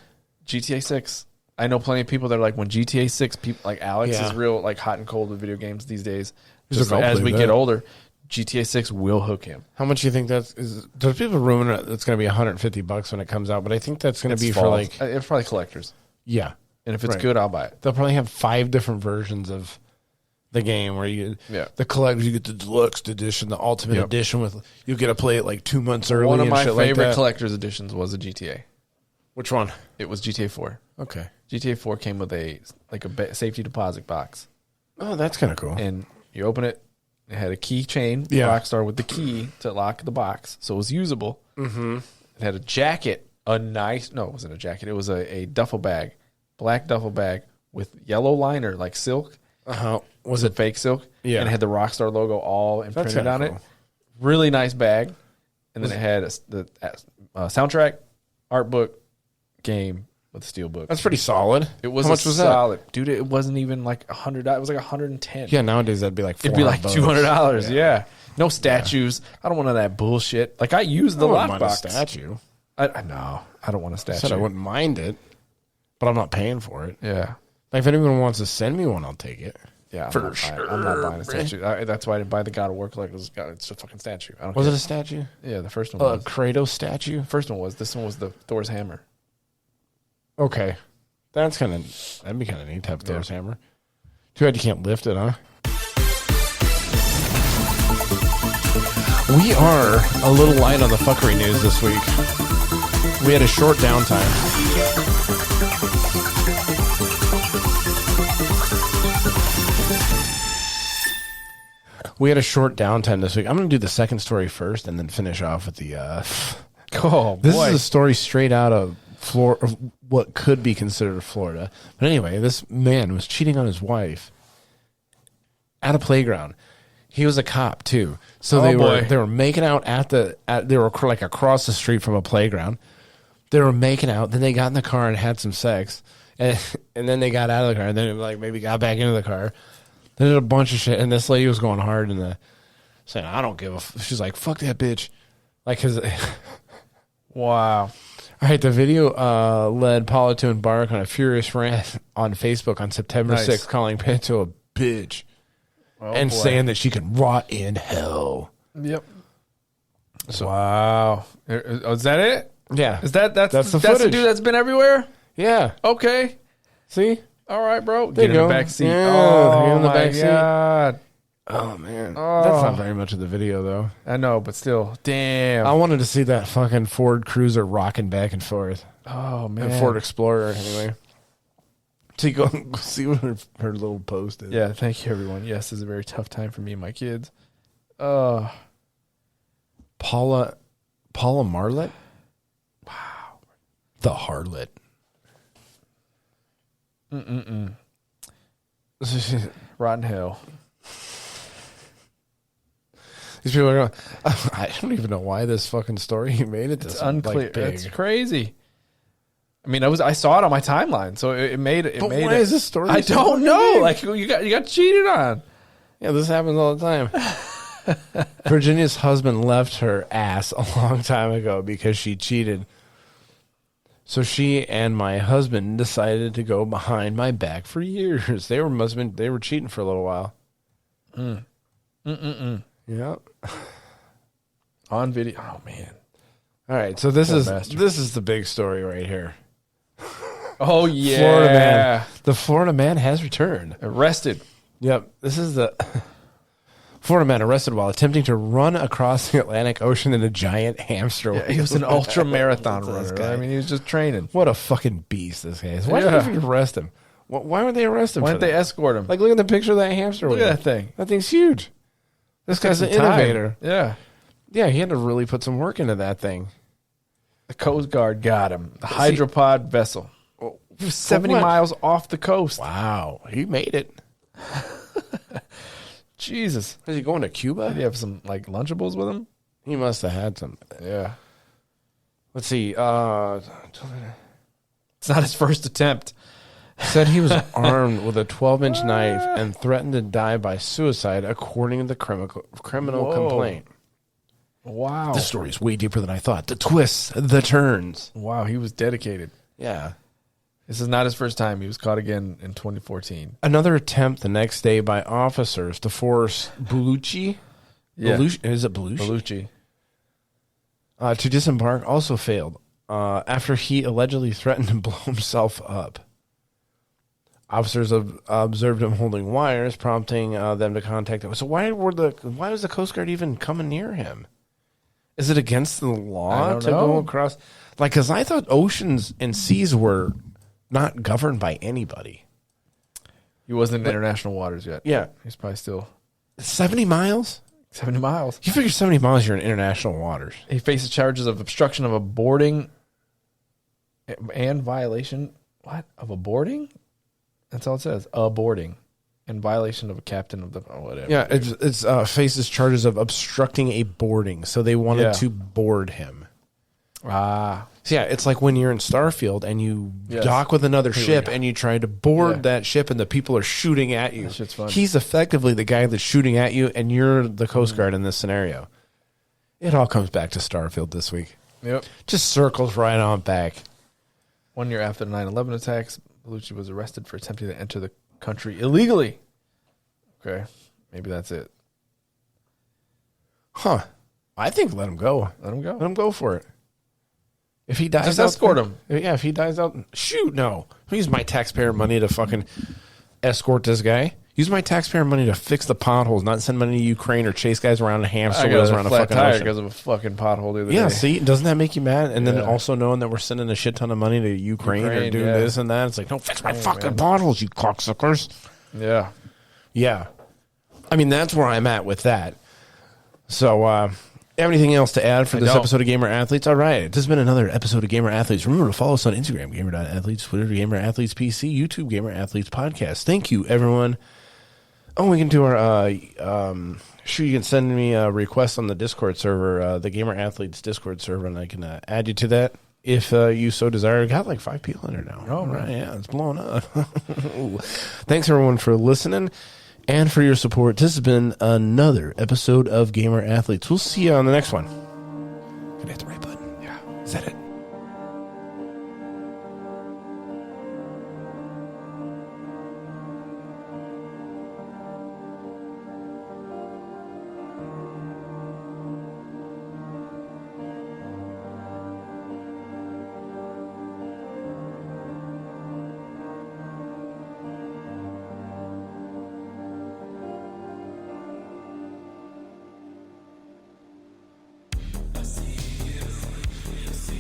GTA 6. I know plenty of people that are like, when GTA 6, people like Alex Yeah. is real like hot and cold with video games these days. He's Just like, "I'll as play we that." get older, GTA 6 will hook him. How much do you think that's? There's people rumoring it. It's going to be $150 when it comes out, but I think that's going to be for like, it's probably collectors, yeah. and if it's Right. good, I'll buy it. They'll probably have 5 different versions of the game where you the collectors, you get the deluxe edition, the ultimate edition with you get to play it like 2 months early. One of and my shit like favorite that. collector's editions was a GTA. Which one? It was GTA 4. Okay. GTA 4 came with a safety deposit box, Oh, that's kind of cool. and you open it. It had a keychain, Yeah. Rockstar with the key to lock the box, so it was usable. Mm-hmm. It had a jacket, it wasn't a jacket. It was a duffel bag, black duffel bag with yellow liner, like silk. Was it fake silk? Yeah. And it had the Rockstar logo all imprinted kinda on it. cool. Really nice bag. And then it had the soundtrack, art book, game with a steel book. That's pretty solid. It was How much was solid, dude. It wasn't even like $100. It was like $110. Yeah, nowadays that'd be like $400. It'd be like $200. Yeah. No statues. I don't want none of that bullshit. Like I use the I wouldn't mind a lockbox. statue. No, I don't want a I statue. said I wouldn't mind it, but I'm not paying for it. Yeah. Like if anyone wants to send me one, I'll take it. Yeah, For I'm not buying a statue. That's why I didn't buy the God of War collector's. It's a fucking statue. I don't Was care. it a statue? Yeah, the first one A was. Kratos statue? First one was. This one was the Thor's hammer. Okay. That'd be kind of neat to have Thor's hammer. Too bad you can't lift it, huh? We are a little light on the fuckery news this week. We had a short downtime. We had a short downtime this week. I'm going to do the second story first and then finish off with the... Oh, This boy. is a story straight out of Florida, what could be considered Florida. But anyway, this man was cheating on his wife at a playground. He was a cop too, so they were making out they were like across the street from a playground. They were making out. Then they got in the car and had some sex, and then they got out of the car. And then like maybe got back into the car. They did a bunch of shit, and this lady was going hard in the saying, "I don't give a." She's like, "Fuck that bitch," like because. Wow. All right, the video led Paula to embark on a furious rant on Facebook on September 6th, calling Pinto a bitch and saying that she can rot in hell. Yep. So, wow. Is that it? Yeah. That's the footage. dude that's been everywhere? Yeah. Okay. See? All right, bro. There Get you in the go. back seat. Yeah, oh, get in the my back seat. God. Oh, man. That's not very much of the video, though. I know, but still. Damn. I wanted to see that fucking Ford Cruiser rocking back and forth. Oh, man. And Ford Explorer, anyway. So you go see what her little post is. Yeah, thank you, everyone. Yes, it's a very tough time for me and my kids. Paula Marlett? Wow. The harlot. Rotten hell. These people are going, I don't even know why this fucking story made it this It's unclear. like, big. It's crazy. I mean, I saw it on my timeline, so it made it. But made why it. is this story I so don't fucking know. big? Like you got cheated on. Yeah, this happens all the time. Virginia's husband left her ass a long time ago because she cheated. So she and my husband decided to go behind my back for years. They were cheating for a little while. Yeah. On video. Oh man. All right, so this bastard. is the big story right here. Oh yeah. Florida man. The Florida man has returned. Arrested. Yep. This is the Florida man arrested while attempting to run across the Atlantic Ocean in a giant hamster wheel. He was an ultra marathon This runner. guy. I mean, he was just training. What a fucking beast this guy is. Why Yeah. did they arrest him? Why would they arrest him? Why for didn't they that? escort him? Like, look at the picture of that hamster Look wheel. at that thing. That thing's huge. This guy's an Some time. innovator. Yeah. Yeah, he had to really put some work into that thing. The Coast Guard got him. The hydropod vessel. He was 70 what? miles off the coast. Wow, he made it. Jesus. Is he going to Cuba? Did he have some like Lunchables with him? He must have had some. Yeah. Let's see. It's not his first attempt. said he was armed with a 12-inch knife and threatened to die by suicide, according to the criminal complaint. Wow. This story is way deeper than I thought. The twists, the turns. Wow, he was dedicated. Yeah. This is not his first time. He was caught again in 2014. Another attempt the next day by officers to force Bellucci. Yeah. Is it Bellucci? To disembark also failed after he allegedly threatened to blow himself up. Officers observed him holding wires, prompting them to contact him. So why was the Coast Guard even coming near him? Is it against the law to go across? Like, because I thought oceans and seas were not governed by anybody. He wasn't in international waters yet. Yeah. He's probably still 70 miles? 70 miles. You figure 70 miles, you're in international waters. He faces charges of obstruction of a boarding and violation. What? Of a boarding? That's all it says. A boarding. And violation of a captain of the... Oh, whatever. Yeah, it's faces charges of obstructing a boarding. So they wanted to board him. Ah. So yeah, it's like when you're in Starfield and you dock with another ship and you try to board that ship and the people are shooting at you. That shit's fun. He's effectively the guy that's shooting at you and you're the Coast Guard in this scenario. It all comes back to Starfield this week. Yep. Just circles right on back. 1 year after the 9/11 attacks, Bellucci was arrested for attempting to enter the country illegally. Okay. Maybe that's it. Huh. I think let him go. Let him go. Let him go for it. If he dies Just out, escort him. Yeah, if he dies out, shoot, no. Use my taxpayer money to fucking escort this guy. Use my taxpayer money to fix the potholes, not send money to Ukraine or chase guys around in hamster wheels around a fucking tire ocean. because of a fucking pothole the other day. Yeah, see, doesn't that make you mad? And then also knowing that we're sending a shit ton of money to Ukraine or doing this and that, it's like, no, fix my fucking potholes, you cocksuckers. Yeah. Yeah. I mean, that's where I'm at with that. So, anything else to add for this episode of Gamer Athletes? All right. This has been another episode of Gamer Athletes. Remember to follow us on Instagram, gamer.athletes, Twitter, Gamer Athletes PC, YouTube, Gamer Athletes Podcast. Thank you, everyone. Oh, we can do our, sure, you can send me a request on the Discord server, the Gamer Athletes Discord server, and I can add you to that if you so desire. We got like 5 people in there now. Oh, right. Yeah, it's blowing up. Thanks, everyone, for listening. And for your support. This has been another episode of Gamer Athletes. We'll see you on the next one. Gonna hit the right button. Yeah. Is that it? See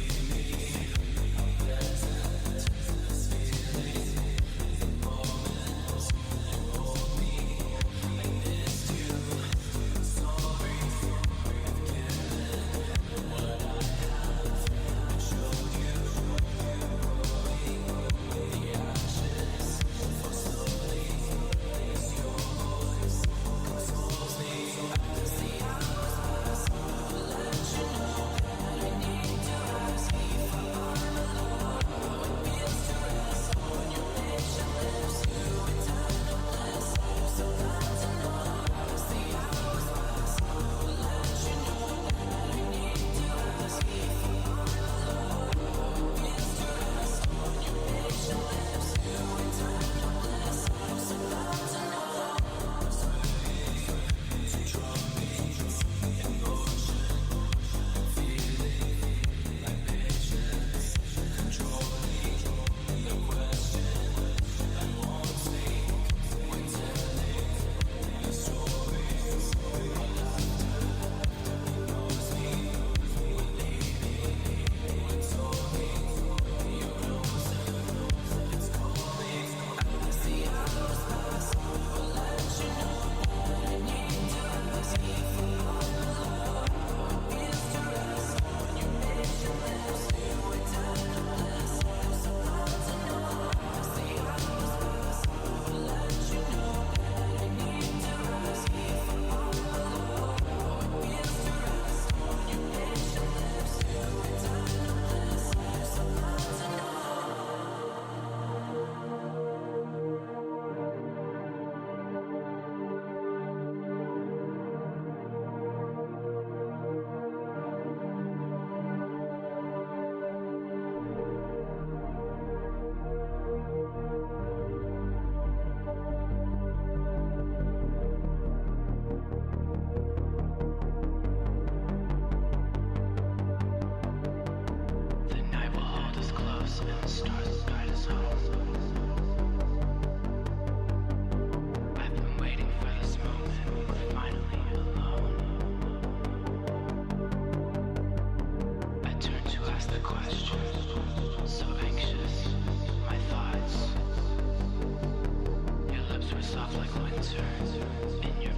So anxious, my thoughts. Your lips were soft like winter in your